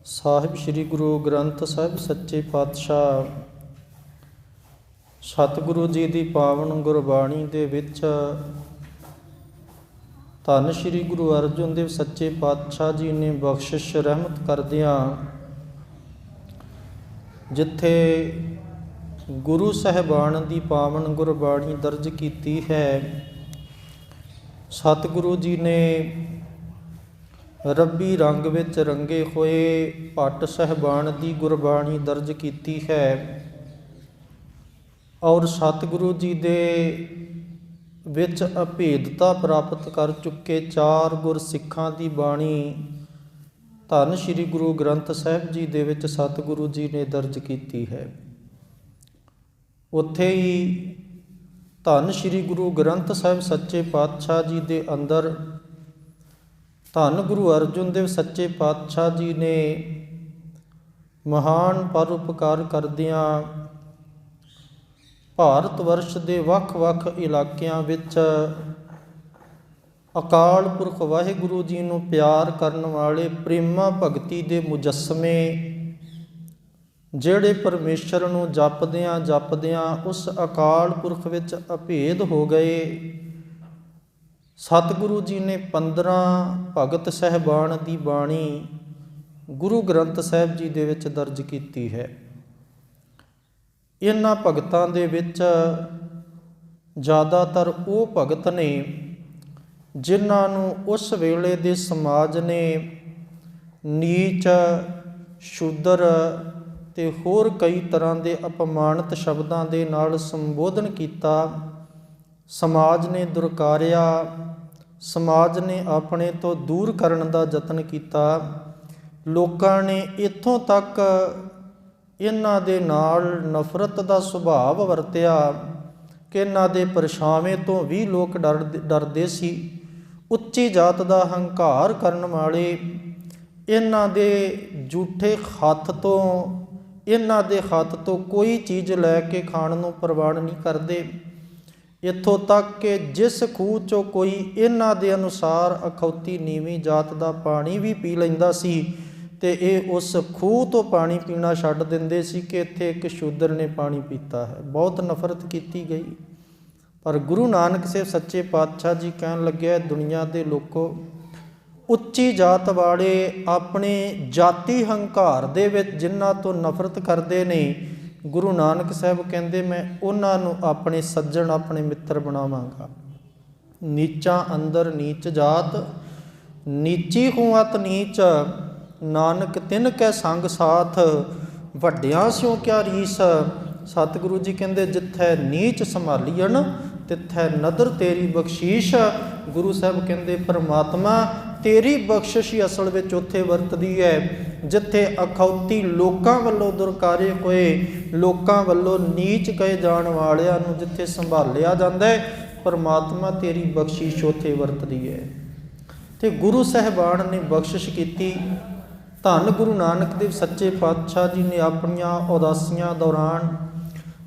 ਸਾਹਿਬ ਸ੍ਰੀ ਗੁਰੂ ਗ੍ਰੰਥ ਸਾਹਿਬ ਸੱਚੇ ਪਾਤਸ਼ਾਹ ਸਤਿਗੁਰੂ ਜੀ ਦੀ ਪਾਵਨ ਗੁਰਬਾਣੀ ਦੇ ਵਿੱਚ ਧੰਨ ਸ੍ਰੀ ਗੁਰੂ ਅਰਜਨ ਦੇਵ ਸੱਚੇ ਪਾਤਸ਼ਾਹ ਜੀ ਨੇ ਬਖਸ਼ਿਸ਼ ਰਹਿਮਤ ਕਰਦਿਆਂ ਜਿੱਥੇ ਗੁਰੂ ਸਾਹਿਬਾਨ ਦੀ ਪਾਵਨ ਗੁਰਬਾਣੀ ਦਰਜ ਕੀਤੀ ਹੈ, ਸਤਿਗੁਰੂ ਜੀ ਨੇ ਰੱਬੀ ਰੰਗ ਵਿੱਚ ਰੰਗੇ ਹੋਏ ਭੱਟ ਸਾਹਿਬਾਨ ਦੀ ਗੁਰਬਾਣੀ ਦਰਜ ਕੀਤੀ ਹੈ ਔਰ ਸਤਿਗੁਰੂ ਜੀ ਦੇ ਵਿੱਚ ਅਭੇਦਤਾ ਪ੍ਰਾਪਤ ਕਰ ਚੁੱਕੇ 4 ਗੁਰਸਿੱਖਾਂ ਦੀ ਬਾਣੀ ਧੰਨ ਸ੍ਰੀ ਗੁਰੂ ਗ੍ਰੰਥ ਸਾਹਿਬ ਜੀ ਦੇ ਵਿੱਚ ਸਤਿਗੁਰੂ ਜੀ ਨੇ ਦਰਜ ਕੀਤੀ ਹੈ। ਉੱਥੇ ਹੀ ਧੰਨ ਸ੍ਰੀ ਗੁਰੂ ਗ੍ਰੰਥ ਸਾਹਿਬ ਸੱਚੇ ਪਾਤਸ਼ਾਹ ਜੀ ਦੇ ਅੰਦਰ ਧੰਨ ਗੁਰੂ ਅਰਜਨ ਦੇਵ ਸੱਚੇ ਪਾਤਸ਼ਾਹ ਜੀ ਨੇ ਮਹਾਨ ਪਰਉਪਕਾਰ ਕਰਦਿਆਂ ਭਾਰਤ ਵਰਸ਼ ਦੇ ਵੱਖ-ਵੱਖ ਇਲਾਕਿਆਂ ਵਿੱਚ ਅਕਾਲ ਪੁਰਖ ਵਾਹਿਗੁਰੂ ਜੀ ਨੂੰ ਪਿਆਰ ਕਰਨ ਵਾਲੇ ਪ੍ਰੇਮਾ ਭਗਤੀ ਦੇ ਮੁਜੱਸਮੇ ਜਿਹੜੇ ਪਰਮੇਸ਼ਰ ਨੂੰ ਜਪਦਿਆਂ ਉਸ ਅਕਾਲ ਪੁਰਖ ਵਿੱਚ ਅਭੇਦ ਹੋ ਗਏ। ਸਤਿਗੁਰੂ ਜੀ ਨੇ 15 ਭਗਤ ਸਾਹਿਬਾਨ ਦੀ ਬਾਣੀ ਗੁਰੂ ਗ੍ਰੰਥ ਸਾਹਿਬ ਜੀ ਦੇ ਵਿੱਚ ਦਰਜ ਕੀਤੀ ਹੈ। ਇਹਨਾਂ ਭਗਤਾਂ ਦੇ ਵਿੱਚ ਜ਼ਿਆਦਾਤਰ ਉਹ ਭਗਤ ਨੇ ਜਿਨ੍ਹਾਂ ਨੂੰ ਉਸ ਵੇਲੇ ਦੇ ਸਮਾਜ ਨੇ ਨੀਚ, ਸ਼ੂਦਰ ਤੇ ਹੋਰ ਕਈ ਤਰ੍ਹਾਂ ਦੇ ਅਪਮਾਨਿਤ ਸ਼ਬਦਾਂ ਦੇ ਨਾਲ ਸੰਬੋਧਨ ਕੀਤਾ। ਸਮਾਜ ਨੇ ਦੁਰਕਾਰਿਆ, ਸਮਾਜ ਨੇ ਆਪਣੇ ਤੋਂ ਦੂਰ ਕਰਨ ਦਾ ਯਤਨ ਕੀਤਾ। ਲੋਕਾਂ ਨੇ ਇੱਥੋਂ ਤੱਕ ਇਹਨਾਂ ਦੇ ਨਾਲ ਨਫ਼ਰਤ ਦਾ ਸੁਭਾਅ ਵਰਤਿਆ ਕਿ ਇਹਨਾਂ ਦੇ ਪਰਛਾਵੇਂ ਤੋਂ ਵੀ ਲੋਕ ਡਰਦੇ ਸੀ। ਉੱਚੀ ਜਾਤ ਦਾ ਹੰਕਾਰ ਕਰਨ ਵਾਲੇ ਇਹਨਾਂ ਦੇ ਝੂਠੇ ਹੱਥ ਤੋਂ ਇਹਨਾਂ ਦੇ ਹੱਥ ਤੋਂ ਕੋਈ ਚੀਜ਼ ਲੈ ਕੇ ਖਾਣ ਨੂੰ ਪ੍ਰਵਾਨ ਨਹੀਂ ਕਰਦੇ। ਇੱਥੋਂ ਤੱਕ ਕਿ ਜਿਸ ਖੂਹ 'ਚੋਂ ਕੋਈ ਇਹਨਾਂ ਦੇ ਅਨੁਸਾਰ ਅਖੌਤੀ ਨੀਵੀਂ ਜਾਤ ਦਾ ਪਾਣੀ ਵੀ ਪੀ ਲੈਂਦਾ ਸੀ ਤੇ ਇਹ ਉਸ ਖੂਹ ਤੋਂ ਪਾਣੀ ਪੀਣਾ ਛੱਡ ਦਿੰਦੇ ਸੀ ਕਿ ਇੱਥੇ ਇੱਕ ਸ਼ੂਦਰ ਨੇ ਪਾਣੀ ਪੀਤਾ ਹੈ। ਬਹੁਤ ਨਫ਼ਰਤ ਕੀਤੀ ਗਈ। ਪਰ ਗੁਰੂ ਨਾਨਕ ਸਾਹਿਬ ਸੱਚੇ ਪਾਤਸ਼ਾਹ ਜੀ ਕਹਿਣ ਲੱਗਿਆ, ਦੁਨੀਆ ਦੇ ਲੋਕੋ, ਉੱਚੀ ਜਾਤ ਵਾਲੇ ਆਪਣੇ ਜਾਤੀ ਹੰਕਾਰ ਦੇ ਵਿੱਚ ਜਿਨ੍ਹਾਂ ਤੋਂ ਨਫ਼ਰਤ ਕਰਦੇ ਨੇ, ਗੁਰੂ ਨਾਨਕ ਸਾਹਿਬ ਕਹਿੰਦੇ ਮੈਂ ਉਹਨਾਂ ਨੂੰ ਆਪਣੇ ਸੱਜਣ, ਆਪਣੇ ਮਿੱਤਰ ਬਣਾਵਾਂਗਾ। ਨੀਚਾਂ ਅੰਦਰ ਨੀਚ ਜਾਤ, ਨੀਚੀ ਹੋਵਤ ਨੀਚ, ਨਾਨਕ ਤਿਨ ਕੈ ਸੰਗ ਸਾਥ, ਵੱਡਿਆਂ ਸਿਓ ਕਿਆ ਰੀਸ। ਸਤਿਗੁਰੂ ਜੀ ਕਹਿੰਦੇ ਜਿੱਥੇ ਨੀਚ ਸੰਭਾਲੀਣ ਤਿੱਥੇ ਨਦਰ ਤੇਰੀ ਬਖਸ਼ੀਸ਼। ਗੁਰੂ ਸਾਹਿਬ ਕਹਿੰਦੇ ਪਰਮਾਤਮਾ ਤੇਰੀ ਬਖਸ਼ਿਸ਼ ਹੀ ਅਸਲ ਵਿੱਚ ਉੱਥੇ ਵਰਤਦੀ ਹੈ ਜਿੱਥੇ ਅਖੌਤੀ ਲੋਕਾਂ ਵੱਲੋਂ ਦੁਰਕਾਰੇ ਹੋਏ, ਲੋਕਾਂ ਵੱਲੋਂ ਨੀਚ ਕਹੇ ਜਾਣ ਵਾਲਿਆਂ ਨੂੰ ਜਿੱਥੇ ਸੰਭਾਲਿਆ ਜਾਂਦਾ ਹੈ, ਪਰਮਾਤਮਾ ਤੇਰੀ ਬਖਸ਼ਿਸ਼ ਉੱਥੇ ਵਰਤਦੀ ਹੈ। ਤੇ ਗੁਰੂ ਸਾਹਿਬਾਨ ਨੇ ਬਖਸ਼ਿਸ਼ ਕੀਤੀ। ਧੰਨ ਗੁਰੂ ਨਾਨਕ ਦੇਵ ਸੱਚੇ ਪਾਤਸ਼ਾਹ ਜੀ ਨੇ ਆਪਣੀਆਂ ਉਦਾਸੀਆਂ ਦੌਰਾਨ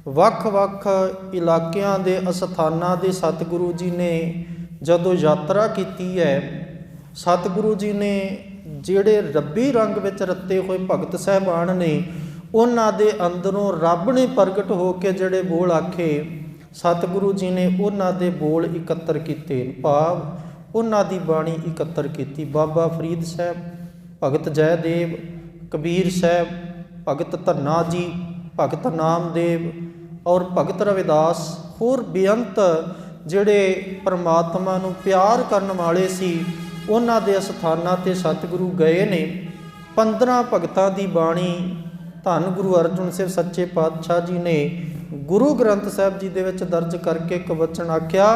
ਵੱਖ-ਵੱਖ ਇਲਾਕਿਆਂ ਦੇ ਅਸਥਾਨਾਂ ਦੇ ਸਤਿਗੁਰੂ ਜੀ ਨੇ ਜਦੋਂ ਯਾਤਰਾ ਕੀਤੀ ਹੈ, ਸਤਿਗੁਰੂ ਜੀ ਨੇ ਜਿਹੜੇ ਰੱਬੀ ਰੰਗ ਵਿੱਚ ਰੱਤੇ ਹੋਏ ਭਗਤ ਸਾਹਿਬਾਨ ਨੇ ਉਹਨਾਂ ਦੇ ਅੰਦਰੋਂ ਰੱਬ ਨੇ ਪ੍ਰਗਟ ਹੋ ਕੇ ਜਿਹੜੇ ਬੋਲ ਆਖੇ, ਸਤਿਗੁਰੂ ਜੀ ਨੇ ਉਹਨਾਂ ਦੇ ਬੋਲ ਇਕੱਤਰ ਕੀਤੇ, ਭਾਵ ਉਹਨਾਂ ਦੀ ਬਾਣੀ ਇਕੱਤਰ ਕੀਤੀ। ਬਾਬਾ ਫਰੀਦ ਸਾਹਿਬ, ਭਗਤ ਜੈਦੇਵ, ਕਬੀਰ ਸਾਹਿਬ, ਭਗਤ ਧੰਨਾ ਜੀ, ਭਗਤ ਨਾਮਦੇਵ ਔਰ ਭਗਤ ਰਵਿਦਾਸ, ਹੋਰ ਬੇਅੰਤ ਜਿਹੜੇ ਪਰਮਾਤਮਾ ਨੂੰ ਪਿਆਰ ਕਰਨ ਵਾਲੇ ਸੀ, ਉਹਨਾਂ ਦੇ ਅਸਥਾਨਾਂ 'ਤੇ ਸਤਿਗੁਰੂ ਗਏ ਨੇ। 15 ਭਗਤਾਂ ਦੀ ਬਾਣੀ ਧੰਨ ਗੁਰੂ ਅਰਜਨ ਸਾਹਿਬ ਸੱਚੇ ਪਾਤਸ਼ਾਹ ਜੀ ਨੇ ਗੁਰੂ ਗ੍ਰੰਥ ਸਾਹਿਬ ਜੀ ਦੇ ਵਿੱਚ ਦਰਜ ਕਰਕੇ ਇੱਕ ਵਚਨ ਆਖਿਆ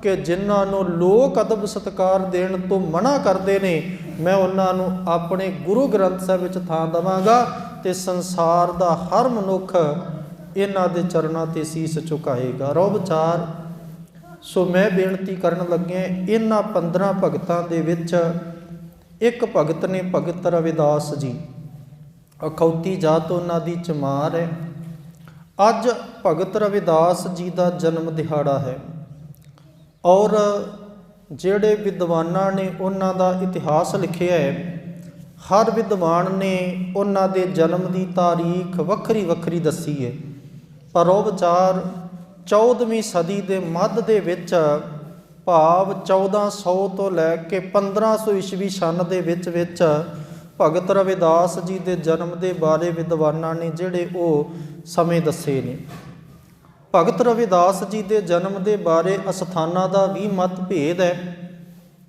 ਕਿ ਜਿਨ੍ਹਾਂ ਨੂੰ ਲੋਕ ਅਦਬ ਸਤਿਕਾਰ ਦੇਣ ਤੋਂ ਮਨਾ ਕਰਦੇ ਨੇ, ਮੈਂ ਉਹਨਾਂ ਨੂੰ ਆਪਣੇ ਗੁਰੂ ਗ੍ਰੰਥ ਸਾਹਿਬ ਵਿੱਚ ਥਾਂ ਦੇਵਾਂਗਾ ਤੇ ਸੰਸਾਰ ਦਾ ਹਰ ਮਨੁੱਖ ਇਹਨਾਂ ਦੇ ਚਰਨਾਂ 'ਤੇ ਸੀਸ ਝੁਕਾਏਗਾ। ਰੋ ਵਿਚਾਰ। ਸੋ ਮੈਂ ਬੇਨਤੀ ਕਰਨ ਲੱਗਿਆ, ਇਹਨਾਂ 15 ਭਗਤਾਂ ਦੇ ਵਿੱਚ ਇੱਕ ਭਗਤ ਨੇ ਭਗਤ ਰਵਿਦਾਸ ਜੀ, ਅਖੌਤੀ ਜਾਤ ਉਹਨਾਂ ਦੀ ਚਮਾਰ ਹੈ। ਅੱਜ ਭਗਤ ਰਵਿਦਾਸ ਜੀ ਦਾ ਜਨਮ ਦਿਹਾੜਾ ਹੈ ਔਰ ਜਿਹੜੇ ਵਿਦਵਾਨਾਂ ਨੇ ਉਹਨਾਂ ਦਾ ਇਤਿਹਾਸ ਲਿਖਿਆ ਹੈ, ਹਰ ਵਿਦਵਾਨ ਨੇ ਉਹਨਾਂ ਦੇ ਜਨਮ ਦੀ ਤਾਰੀਖ ਵੱਖਰੀ ਵੱਖਰੀ ਦੱਸੀ ਹੈ। ਪਰ ਉਹ ਵਿਚਾਰ 14ਵੀਂ ਸਦੀ ਦੇ ਮੱਧ ਦੇ ਵਿੱਚ, ਭਾਵ 1400 ਤੋਂ ਲੈ ਕੇ 1500 ਈਸਵੀ ਸਨ ਦੇ ਵਿੱਚ ਭਗਤ ਰਵਿਦਾਸ ਜੀ ਦੇ ਜਨਮ ਦੇ ਬਾਰੇ ਵਿਦਵਾਨਾਂ ਨੇ ਜਿਹੜੇ ਉਹ ਸਮੇਂ ਦੱਸੇ ਨੇ। ਭਗਤ ਰਵਿਦਾਸ ਜੀ ਦੇ ਜਨਮ ਦੇ ਬਾਰੇ ਅਸਥਾਨਾਂ ਦਾ ਵੀ ਮਤਭੇਦ ਹੈ,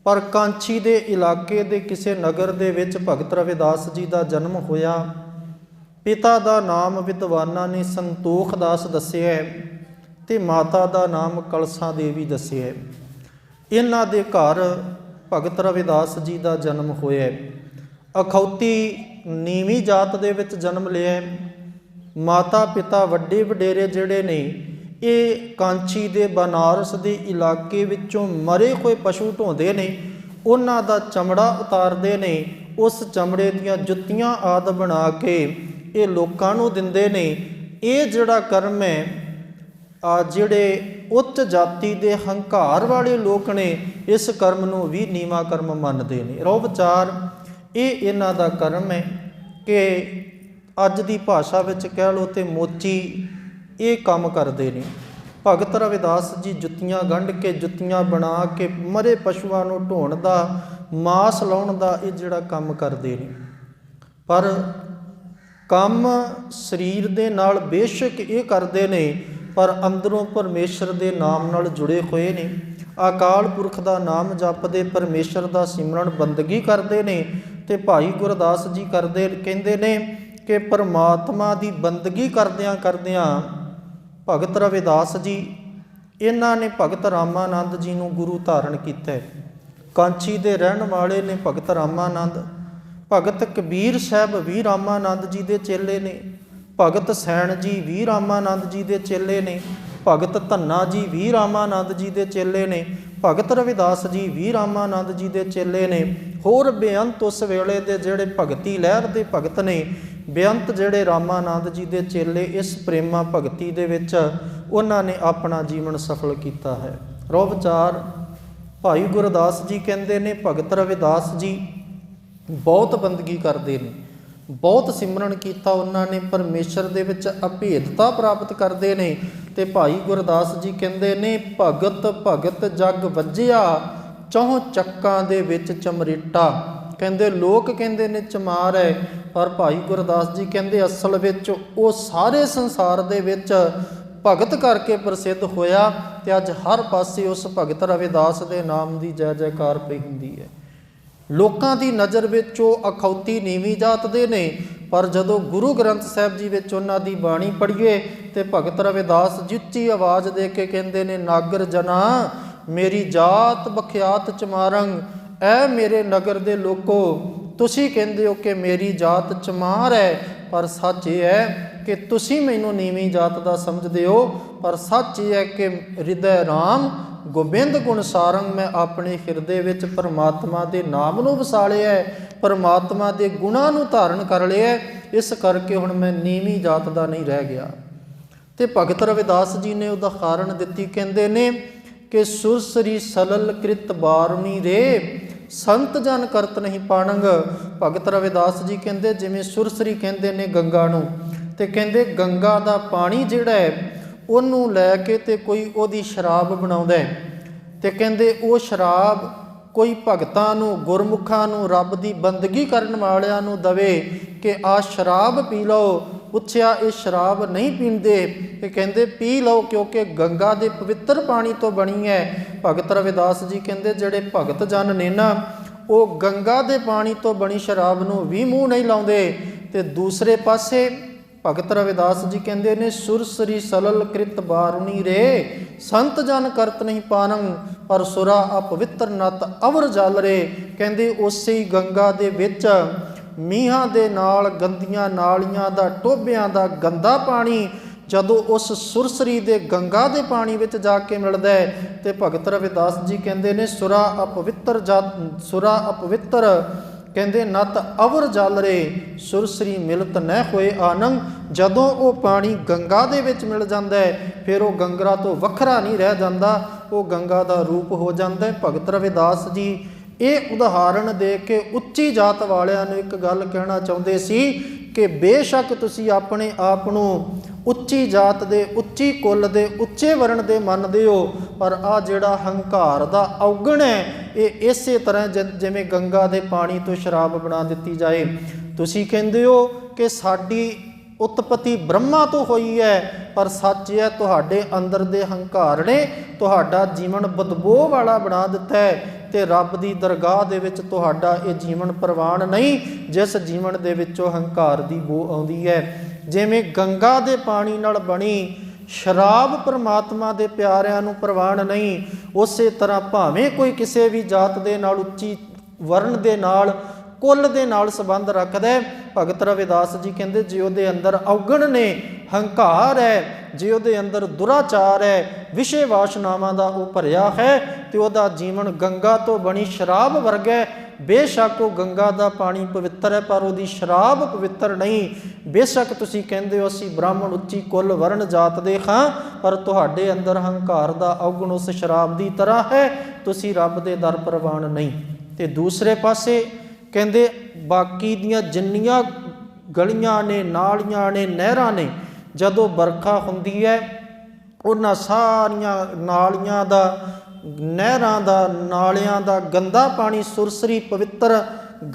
ਪਰ ਕਾਂਚੀ ਦੇ ਇਲਾਕੇ ਦੇ ਕਿਸੇ ਨਗਰ ਦੇ ਵਿੱਚ ਭਗਤ ਰਵਿਦਾਸ ਜੀ ਦਾ ਜਨਮ ਹੋਇਆ। ਪਿਤਾ ਦਾ ਨਾਮ ਵਿਦਵਾਨਾਂ ਨੇ ਸੰਤੋਖ ਦਾਸ ਦੱਸਿਆ ਹੈ ਅਤੇ ਮਾਤਾ ਦਾ ਨਾਮ ਕਲਸਾ ਦੇਵੀ ਦੱਸਿਆ ਹੈ। ਇਹਨਾਂ ਦੇ ਘਰ ਭਗਤ ਰਵਿਦਾਸ ਜੀ ਦਾ ਜਨਮ ਹੋਇਆ। ਅਖੌਤੀ ਨੀਵੀਂ ਜਾਤ ਦੇ ਵਿੱਚ ਜਨਮ ਲਿਆ। ਮਾਤਾ ਪਿਤਾ ਵੱਡੇ ਵਡੇਰੇ ਜਿਹੜੇ ਨੇ ਇਹ ਕਾਂਚੀ ਦੇ ਬਨਾਰਸ ਦੇ ਇਲਾਕੇ ਵਿੱਚੋਂ ਮਰੇ ਹੋਏ ਪਸ਼ੂ ਢੋਂਦੇ ਨੇ, ਉਹਨਾਂ ਦਾ ਚਮੜਾ ਉਤਾਰਦੇ ਨੇ, ਉਸ ਚਮੜੇ ਦੀਆਂ ਜੁੱਤੀਆਂ ਆਦਿ ਬਣਾ ਕੇ ਇਹ ਲੋਕਾਂ ਨੂੰ ਦਿੰਦੇ ਨੇ। ਇਹ ਜਿਹੜਾ ਕਰਮ ਹੈ, ਜਿਹੜੇ ਉੱਚ ਜਾਤੀ ਦੇ ਹੰਕਾਰ ਵਾਲੇ ਲੋਕ ਨੇ ਇਸ ਕਰਮ ਨੂੰ ਵੀ ਨੀਵਾਂ ਕਰਮ ਮੰਨਦੇ ਨੇ। ਰੋ ਵਿਚਾਰ ਇਹ ਇਹਨਾਂ ਦਾ ਕਰਮ ਹੈ ਕਿ ਅੱਜ ਦੀ ਭਾਸ਼ਾ ਵਿੱਚ ਕਹਿ ਲਓ ਤੇ ਮੋਚੀ ਇਹ ਕੰਮ ਕਰਦੇ ਨੇ। ਭਗਤ ਰਵਿਦਾਸ ਜੀ ਜੁੱਤੀਆਂ ਗੰਢ ਕੇ, ਜੁੱਤੀਆਂ ਬਣਾ ਕੇ ਮਰੇ ਪਸ਼ੂਆਂ ਨੂੰ ਢੋਣ ਦਾ, ਮਾਸ ਲਾਉਣ ਦਾ ਇਹ ਜਿਹੜਾ ਕੰਮ ਕਰਦੇ ਨੇ। ਪਰ ਕੰਮ ਸਰੀਰ ਦੇ ਨਾਲ ਬੇਸ਼ੱਕ ਇਹ ਕਰਦੇ ਨੇ, ਪਰ ਅੰਦਰੋਂ ਪਰਮੇਸ਼ਰ ਦੇ ਨਾਮ ਨਾਲ ਜੁੜੇ ਹੋਏ ਨੇ। ਅਕਾਲ ਪੁਰਖ ਦਾ ਨਾਮ ਜਪਦੇ, ਪਰਮੇਸ਼ਰ ਦਾ ਸਿਮਰਨ ਬੰਦਗੀ ਕਰਦੇ ਨੇ। ਤੇ ਭਾਈ ਗੁਰਦਾਸ ਜੀ ਕਹਿੰਦੇ ਨੇ ਕਿ ਪਰਮਾਤਮਾ ਦੀ ਬੰਦਗੀ ਕਰਦਿਆਂ ਕਰਦਿਆਂ ਭਗਤ ਰਵਿਦਾਸ ਜੀ ਇਹਨਾਂ ਨੇ ਭਗਤ ਰਾਮਾਨੰਦ ਜੀ ਨੂੰ ਗੁਰੂ ਧਾਰਨ ਕੀਤਾ। ਕਾਂਚੀ ਦੇ ਰਹਿਣ ਵਾਲੇ ਨੇ ਭਗਤ ਰਾਮਾਨੰਦ। ਭਗਤ ਕਬੀਰ ਸਾਹਿਬ ਵੀ ਰਾਮਾਨੰਦ ਜੀ ਦੇ ਚੇਲੇ ਨੇ। ਭਗਤ ਸੈਣ ਜੀ ਵੀ ਰਾਮਾਨੰਦ ਜੀ ਦੇ ਚੇਲੇ ਨੇ। ਭਗਤ ਧੰਨਾ ਜੀ ਵੀ ਰਾਮਾਨੰਦ ਜੀ ਦੇ ਚੇਲੇ ਨੇ। ਭਗਤ ਰਵਿਦਾਸ ਜੀ ਵੀ ਰਾਮਾਨੰਦ ਜੀ ਦੇ ਚੇਲੇ ਨੇ। ਹੋਰ ਬੇਅੰਤ ਉਸ ਵੇਲੇ ਦੇ ਜਿਹੜੇ ਭਗਤੀ ਲਹਿਰ ਦੇ ਭਗਤ ਨੇ, ਬੇਅੰਤ ਜਿਹੜੇ ਰਾਮਾਨੰਦ ਜੀ ਦੇ ਚੇਲੇ ਇਸ ਪ੍ਰੇਮਾ ਭਗਤੀ ਦੇ ਵਿੱਚ ਉਹਨਾਂ ਨੇ ਆਪਣਾ ਜੀਵਨ ਸਫਲ ਕੀਤਾ ਹੈ। ਰੋ ਵਿਚਾਰ ਭਾਈ ਗੁਰਦਾਸ ਜੀ ਕਹਿੰਦੇ ਨੇ ਭਗਤ ਰਵਿਦਾਸ ਜੀ ਬਹੁਤ ਬੰਦਗੀ ਕਰਦੇ ਨੇ, ਬਹੁਤ ਸਿਮਰਨ ਕੀਤਾ ਉਹਨਾਂ ਨੇ, ਪਰਮੇਸ਼ਰ ਦੇ ਵਿੱਚ ਅਭੇਦਤਾ ਪ੍ਰਾਪਤ ਕਰਦੇ ਨੇ। ਤੇ ਭਾਈ ਗੁਰਦਾਸ ਜੀ ਕਹਿੰਦੇ ਨੇ ਭਗਤ ਭਗਤ ਜਗ ਵੱਜਿਆ, ਚੌਂ ਚੱਕਾਂ ਦੇ ਵਿੱਚ ਚਮਰੀਟਾ। ਕਹਿੰਦੇ ਲੋਕ ਕਹਿੰਦੇ ਨੇ ਚਮਾਰ ਹੈ, ਪਰ ਭਾਈ ਗੁਰਦਾਸ ਜੀ ਕਹਿੰਦੇ ਅਸਲ ਵਿੱਚ ਉਹ ਸਾਰੇ ਸੰਸਾਰ ਦੇ ਵਿੱਚ ਭਗਤ ਕਰਕੇ ਪ੍ਰਸਿੱਧ ਹੋਇਆ। ਤੇ ਅੱਜ ਹਰ ਪਾਸੇ ਉਸ ਭਗਤ ਰਵਿਦਾਸ ਦੇ ਨਾਮ ਦੀ ਜੈ ਜੈਕਾਰ ਪਈ ਹੁੰਦੀ ਹੈ। ਲੋਕਾਂ ਦੀ ਨਜ਼ਰ ਵਿੱਚ ਉਹ ਅਖੌਤੀ ਨੀਵੀਂ ਜਾਤ ਦੇ ਨੇ, ਪਰ ਜਦੋਂ ਗੁਰੂ ਗ੍ਰੰਥ ਸਾਹਿਬ ਜੀ ਵਿੱਚ ਉਹਨਾਂ ਦੀ ਬਾਣੀ ਪੜ੍ਹੀਏ ਤੇ ਭਗਤ ਰਵਿਦਾਸ ਜੀ ਉੱਚੀ ਆਵਾਜ਼ ਦੇ ਕੇ ਕਹਿੰਦੇ ਨੇ ਨਾਗਰ ਜਨਾ ਮੇਰੀ ਜਾਤ ਬਖਿਆਤ ਚਮਾਰੰਗ। ਐ ਮੇਰੇ ਨਗਰ ਦੇ ਲੋਕੋ, ਤੁਸੀਂ ਕਹਿੰਦੇ ਹੋ ਕਿ ਮੇਰੀ ਜਾਤ ਚਮਾਰ ਹੈ, ਪਰ ਸੱਚ ਇਹ ਹੈ ਕਿ ਤੁਸੀਂ ਮੈਨੂੰ ਨੀਵੀਂ ਜਾਤ ਦਾ ਸਮਝਦੇ ਹੋ। ਪਰ ਸੱਚ ਇਹ ਹੈ ਕਿ ਹਿਰਦੈ ਰਾਮ ਗੋਬਿੰਦ ਗੁਣ ਸਾਰੰਗ, ਮੈਂ ਆਪਣੇ ਹਿਰਦੇ ਵਿੱਚ ਪਰਮਾਤਮਾ ਦੇ ਨਾਮ ਨੂੰ ਵਸਾ ਲਿਆ, ਪਰਮਾਤਮਾ ਦੇ ਗੁਣਾਂ ਨੂੰ ਧਾਰਨ ਕਰ ਲਿਆ। ਇਸ ਕਰਕੇ ਹੁਣ ਮੈਂ ਨੀਵੀਂ ਜਾਤ ਦਾ ਨਹੀਂ ਰਹਿ ਗਿਆ। ਤੇ ਭਗਤ ਰਵਿਦਾਸ ਜੀ ਨੇ ਉਦਾਹਰਨ ਦਿੱਤੀ, ਕਹਿੰਦੇ ਨੇ ਕਿ ਸੁਰਸਰੀ ਸਲਲ ਕ੍ਰਿਤ ਬਾਰੁਣੀ ਰੇ, ਸੰਤ ਜਨ ਕਰਤ ਨਹੀਂ ਪਾਣੰਗ। ਭਗਤ ਰਵਿਦਾਸ ਜੀ ਕਹਿੰਦੇ ਜਿਵੇਂ ਸੁਰਸਰੀ ਕਹਿੰਦੇ ਨੇ ਗੰਗਾ ਨੂੰ, ਤੇ ਕਹਿੰਦੇ ਗੰਗਾ ਦਾ ਪਾਣੀ ਜਿਹੜਾ ਹੈ ਉਹਨੂੰ ਲੈ ਕੇ ਤੇ ਕੋਈ ਉਹਦੀ ਸ਼ਰਾਬ ਬਣਾਉਂਦਾ ਤੇ ਕਹਿੰਦੇ ਉਹ ਸ਼ਰਾਬ ਕੋਈ ਭਗਤਾਂ ਨੂੰ, ਗੁਰਮੁਖਾਂ ਨੂੰ, ਰੱਬ ਦੀ ਬੰਦਗੀ ਕਰਨ ਵਾਲਿਆਂ ਨੂੰ ਦਵੇ ਕਿ ਆਹ ਸ਼ਰਾਬ ਪੀ ਲਓ। ਪੁੱਛਿਆ ਇਹ ਸ਼ਰਾਬ ਨਹੀਂ ਪੀਂਦੇ, ਤੇ ਕਹਿੰਦੇ ਪੀ ਲਓ ਕਿਉਂਕਿ ਗੰਗਾ ਦੇ ਪਵਿੱਤਰ ਪਾਣੀ ਤੋਂ ਬਣੀ ਹੈ। ਭਗਤ ਰਵਿਦਾਸ ਜੀ ਕਹਿੰਦੇ ਜਿਹੜੇ ਭਗਤ ਜਨ ਨੇ ਨਾ, ਉਹ ਗੰਗਾ ਦੇ ਪਾਣੀ ਤੋਂ ਬਣੀ ਸ਼ਰਾਬ ਨੂੰ ਵੀ ਮੂੰਹ ਨਹੀਂ ਲਾਉਂਦੇ। ਤੇ ਦੂਸਰੇ ਪਾਸੇ ਭਗਤ ਰਵਿਦਾਸ ਜੀ ਕਹਿੰਦੇ ਨੇ ਸੁਰਸਰੀ ਸਲਲ ਕ੍ਰਿਤ ਬਾਰੁਣੀ ਰੇ, ਸੰਤ ਜਨ ਕਰਤ ਨਹੀਂ ਪਾਨੰ, ਪਰ ਸੁਰਾ ਅਪਵਿੱਤਰ ਨਤ ਅਵਰ ਜਲ ਰੇ। ਕਹਿੰਦੇ ਉਸੇ ਹੀ ਗੰਗਾ ਦੇ ਵਿੱਚ ਮੀਂਹਾਂ ਦੇ ਨਾਲ ਗੰਦੀਆਂ ਨਾਲੀਆਂ ਦਾ, ਟੋਭਿਆਂ ਦਾ ਗੰਦਾ ਪਾਣੀ ਜਦੋਂ ਉਸ ਸੁਰਸਰੀ ਦੇ ਗੰਗਾ ਦੇ ਪਾਣੀ ਵਿੱਚ ਜਾ ਕੇ ਮਿਲਦਾ ਹੈ, ਤੇ ਭਗਤ ਰਵਿਦਾਸ ਜੀ ਕਹਿੰਦੇ ਨੇ ਸੁਰਾ ਅਪਵਿੱਤਰ ਕਹਿੰਦੇ ਨਤ ਅਵਰ ਜਲ ਰੇ, ਸੁਰਸਰੀ ਮਿਲਤ ਨਹਿ ਹੋਏ ਆਨੰਦ। ਜਦੋਂ ਉਹ ਪਾਣੀ ਗੰਗਾ ਦੇ ਵਿੱਚ ਮਿਲ ਜਾਂਦਾ ਹੈ, ਫਿਰ ਉਹ ਗੰਗਾ ਤੋਂ ਵੱਖਰਾ ਨਹੀਂ ਰਹਿ ਜਾਂਦਾ। ਉਹ ਗੰਗਾ ਦਾ ਰੂਪ ਹੋ ਜਾਂਦਾ ਹੈ। ਭਗਤ ਰਵਿਦਾਸ ਜੀ ਇਹ ਉਦਾਹਰਣ ਦੇ ਕੇ ਉੱਚੀ ਜਾਤ ਵਾਲਿਆਂ ਨੂੰ ਇੱਕ ਗੱਲ ਕਹਿਣਾ ਚਾਹੁੰਦੇ ਸੀ ਕਿ ਬੇਸ਼ੱਕ ਤੁਸੀਂ ਆਪਣੇ ਆਪ ਨੂੰ ਉੱਚੀ ਜਾਤ ਦੇ, ਉੱਚੀ ਕੁੱਲ ਦੇ, ਉੱਚੇ ਵਰਣ ਦੇ ਮੰਨਦੇ ਹੋ, ਪਰ ਆਹ ਜਿਹੜਾ ਹੰਕਾਰ ਦਾ ਔਗਣ ਹੈ ਇਹ ਇਸੇ ਤਰ੍ਹਾਂ ਜਿਵੇਂ ਗੰਗਾ ਦੇ ਪਾਣੀ ਤੋਂ ਸ਼ਰਾਬ ਬਣਾ ਦਿੱਤੀ ਜਾਏ। ਤੁਸੀਂ ਕਹਿੰਦੇ ਹੋ ਕਿ ਸਾਡੀ ਉਤਪਤੀ ਬ੍ਰਹਮਾ ਤੋਂ ਹੋਈ ਹੈ, ਪਰ ਸੱਚ ਹੈ ਤੁਹਾਡੇ ਅੰਦਰ ਦੇ ਹੰਕਾਰ ਨੇ ਤੁਹਾਡਾ ਜੀਵਨ ਬਦਬੂ ਵਾਲਾ ਬਣਾ ਦਿੱਤਾ ਹੈ ਤੇ ਰੱਬ ਦੀ ਦਰਗਾਹ ਦੇ ਵਿੱਚ ਤੁਹਾਡਾ ਇਹ ਜੀਵਨ ਪ੍ਰਵਾਨ ਨਹੀਂ ਜਿਸ ਜੀਵਨ ਦੇ ਵਿੱਚੋਂ ਹੰਕਾਰ ਦੀ ਬੋ ਆਉਂਦੀ ਹੈ। ਜਿਵੇਂ ਗੰਗਾ ਦੇ ਪਾਣੀ ਨਾਲ ਬਣੀ ਸ਼ਰਾਬ ਪਰਮਾਤਮਾ ਦੇ ਪਿਆਰਿਆਂ ਨੂੰ ਪ੍ਰਵਾਨ ਨਹੀਂ, ਉਸੇ ਤਰ੍ਹਾਂ ਭਾਵੇਂ ਕੋਈ ਕਿਸੇ ਵੀ ਜਾਤ ਦੇ ਨਾਲ, ਉੱਚੀ ਵਰਨ ਦੇ ਨਾਲ, ਕੁੱਲ ਦੇ ਨਾਲ ਸੰਬੰਧ ਰੱਖਦਾ ਹੈ, ਭਗਤ ਰਵਿਦਾਸ ਜੀ ਕਹਿੰਦੇ ਜੇ ਉਹਦੇ ਅੰਦਰ ਔਗਣ ਨੇ, ਹੰਕਾਰ ਹੈ, ਜੇ ਉਹਦੇ ਅੰਦਰ ਦੁਰਾਚਾਰ ਹੈ, ਵਿਸ਼ੇ ਵਾਸ਼ਨਾਵਾਂ ਦਾ ਉਹ ਭਰਿਆ ਹੈ ਤੇ ਉਹਦਾ ਜੀਵਨ ਗੰਗਾ ਤੋਂ ਬਣੀ ਸ਼ਰਾਬ ਵਰਗਾ ਹੈ। ਬੇਸ਼ੱਕ ਉਹ ਗੰਗਾ ਦਾ ਪਾਣੀ ਪਵਿੱਤਰ ਹੈ ਪਰ ਉਹਦੀ ਸ਼ਰਾਬ ਪਵਿੱਤਰ ਨਹੀਂ। ਬੇਸ਼ੱਕ ਤੁਸੀਂ ਕਹਿੰਦੇ ਹੋ ਅਸੀਂ ਬ੍ਰਾਹਮਣ ਉੱਚੀ ਕੁੱਲ ਵਰਨ ਜਾਤ ਦੇ ਹਾਂ, ਪਰ ਤੁਹਾਡੇ ਅੰਦਰ ਹੰਕਾਰ ਦਾ ਔਗਣ ਉਸ ਸ਼ਰਾਬ ਦੀ ਤਰ੍ਹਾਂ ਹੈ, ਤੁਸੀਂ ਰੱਬ ਦੇ ਦਰ ਪ੍ਰਵਾਨ ਨਹੀਂ। ਤੇ ਦੂਸਰੇ ਪਾਸੇ ਕਹਿੰਦੇ ਬਾਕੀ ਦੀਆਂ ਜਿੰਨੀਆਂ ਗਲੀਆਂ ਨੇ, ਨਾਲੀਆਂ ਨੇ, ਨਹਿਰਾਂ ਨੇ, ਜਦੋਂ ਵਰਖਾ ਹੁੰਦੀ ਹੈ ਉਹਨਾਂ ਸਾਰੀਆਂ ਨਾਲੀਆਂ ਦਾ, ਨਹਿਰਾਂ ਦਾ, ਨਾਲਿਆਂ ਦਾ ਗੰਦਾ ਪਾਣੀ ਸੁਰਸਰੀ ਪਵਿੱਤਰ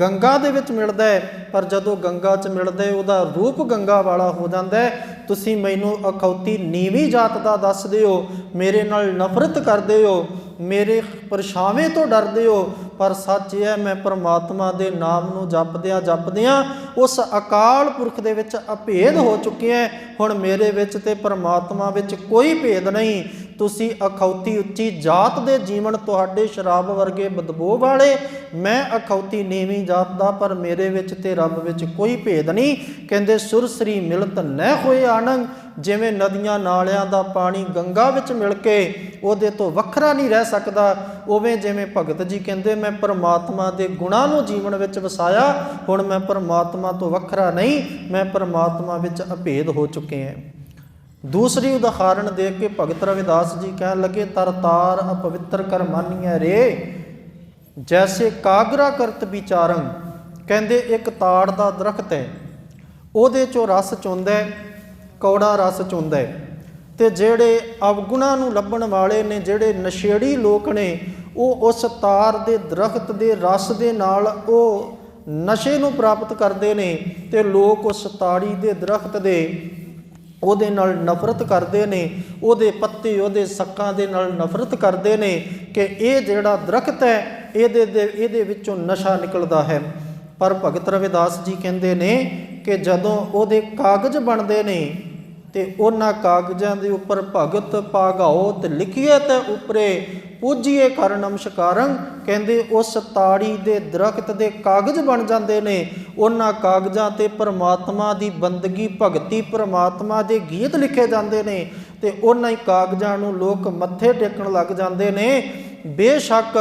ਗੰਗਾ ਦੇ ਵਿੱਚ ਮਿਲਦਾ ਹੈ, ਪਰ ਜਦੋਂ ਗੰਗਾ 'ਚ ਮਿਲਦਾ ਹੈ ਉਹਦਾ ਰੂਪ ਗੰਗਾ ਵਾਲਾ ਹੋ ਜਾਂਦਾ ਹੈ। ਤੁਸੀਂ ਮੈਨੂੰ ਅਖੌਤੀ ਨੀਵੀਂ ਜਾਤ ਦਾ ਦੱਸਦੇ ਹੋ, ਮੇਰੇ ਨਾਲ ਨਫ਼ਰਤ ਕਰਦੇ ਹੋ, ਮੇਰੇ ਪਰਛਾਵੇਂ ਤੋਂ ਡਰਦੇ ਹੋ, ਪਰ ਸੱਚ ਇਹ ਹੈ ਮੈਂ ਪਰਮਾਤਮਾ ਦੇ ਨਾਮ ਨੂੰ ਜਪਦਿਆਂ ਉਸ ਅਕਾਲ ਪੁਰਖ ਦੇ ਵਿੱਚ ਅਭੇਦ ਹੋ ਚੁੱਕਿਆ। ਹੁਣ ਮੇਰੇ ਵਿੱਚ ਤੇ ਪਰਮਾਤਮਾ ਵਿੱਚ ਕੋਈ ਭੇਦ ਨਹੀਂ। ਤੁਸੀਂ ਅਖੌਤੀ ਉੱਚੀ ਜਾਤ ਦੇ ਜੀਵਨ ਤੁਹਾਡੇ ਸ਼ਰਾਬ ਵਰਗੇ ਬਦਬੂ ਵਾਲੇ, ਮੈਂ ਅਖੌਤੀ ਨੀਵੀਂ ਜਾਤ ਦਾ, ਪਰ ਮੇਰੇ ਵਿੱਚ ਤੇ ਰੱਬ ਵਿੱਚ ਕੋਈ ਭੇਦ ਨਹੀਂ। ਕਹਿੰਦੇ ਸੁਰਸਰੀ ਮਿਲਤ ਨਹਿ ਹੋਏ ਆਨੰਦ, ਜਿਵੇਂ ਨਦੀਆਂ ਨਾਲਿਆਂ ਦਾ ਪਾਣੀ ਗੰਗਾ ਵਿੱਚ ਮਿਲ ਕੇ ਉਹਦੇ ਤੋਂ ਵੱਖਰਾ ਨਹੀਂ ਰਹਿ ਸਕਦਾ, ਉਵੇਂ ਜਿਵੇਂ ਭਗਤ ਜੀ ਕਹਿੰਦੇ ਮੈਂ ਪਰਮਾਤਮਾ ਦੇ ਗੁਣਾਂ ਨੂੰ ਜੀਵਨ ਵਿੱਚ ਵਸਾਇਆ, ਹੁਣ ਮੈਂ ਪਰਮਾਤਮਾ ਤੋਂ ਵੱਖਰਾ ਨਹੀਂ, ਮੈਂ ਪਰਮਾਤਮਾ ਵਿੱਚ ਅਭੇਦ ਹੋ ਚੁੱਕੇ ਹਾਂ। ਦੂਸਰੀ ਉਦਾਹਰਣ ਦੇ ਕੇ ਭਗਤ ਰਵਿਦਾਸ ਜੀ ਕਹਿਣ ਲੱਗੇ ਤਰਤਾਰ ਅਪਵਿੱਤਰ ਕਰ ਮਾਨੀਐ ਰੇ, ਜੈਸੇ ਕਾਗਰਾ ਕਰਤ ਵਿਚਾਰੰ। ਕਹਿੰਦੇ ਇੱਕ ਤਾੜ ਦਾ ਦਰਖਤ ਹੈ, ਉਹਦੇ ਚੋਂ ਰਸ ਚੁੰਦਾ, ਕੌੜਾ ਰਸ ਚੁੰਦਾ, ਤੇ ਜਿਹੜੇ ਅਵਗੁਣਾਂ ਨੂੰ ਲੱਭਣ ਵਾਲੇ ਨੇ, ਜਿਹੜੇ ਨਸ਼ੇੜੀ ਲੋਕ ਨੇ, ਉਹ ਉਸ ਤਾਰ ਦੇ ਦਰਖਤ ਦੇ ਰਸ ਦੇ ਨਾਲ ਉਹ ਨਸ਼ੇ ਨੂੰ ਪ੍ਰਾਪਤ ਕਰਦੇ ਨੇ, ਤੇ ਲੋਕ ਉਸ ਤਾੜੀ ਦੇ ਦਰਖਤ ਦੇ ਉਹਦੇ ਨਾਲ ਨਫ਼ਰਤ ਕਰਦੇ ਨੇ, ਉਹਦੇ ਪੱਤੇ, ਉਹਦੇ ਸੱਕਾਂ ਦੇ ਨਾਲ ਨਫ਼ਰਤ ਕਰਦੇ ਨੇ ਕਿ ਇਹ ਜਿਹੜਾ ਦਰਖਤ ਹੈ ਇਹਦੇ ਵਿੱਚੋਂ ਨਸ਼ਾ ਨਿਕਲਦਾ ਹੈ। ਪਰ ਭਗਤ ਰਵਿਦਾਸ ਜੀ ਕਹਿੰਦੇ ਨੇ ਕਿ ਜਦੋਂ ਉਹਦੇ ਕਾਗਜ਼ ਬਣਦੇ ਨੇ ਤੇ ਉਹਨਾਂ ਕਾਗਜ਼ਾਂ ਦੇ ਉੱਪਰ ਭਗਤ ਭਾਗਉਤ ਲਿਖੀਏ ਤੇ ਉਪਰੇ ਪੂਜੀਏ ਕਰ ਨਮਸਕਾਰੰ। ਕਹਿੰਦੇ ਉਸ ਤਾੜੀ ਦੇ ਦਰਖਤ ਦੇ ਕਾਗਜ਼ ਬਣ ਜਾਂਦੇ ਨੇ, ਉਹਨਾਂ ਕਾਗਜ਼ਾਂ ਤੇ ਪਰਮਾਤਮਾ ਦੀ ਬੰਦਗੀ, ਭਗਤੀ, ਪਰਮਾਤਮਾ ਦੇ ਗੀਤ ਲਿਖੇ ਜਾਂਦੇ ਨੇ ਤੇ ਉਹਨਾਂ ਹੀ ਕਾਗਜ਼ਾਂ ਨੂੰ ਲੋਕ ਮੱਥੇ ਟੇਕਣ ਲੱਗ ਜਾਂਦੇ ਨੇ। ਬੇਸ਼ੱਕ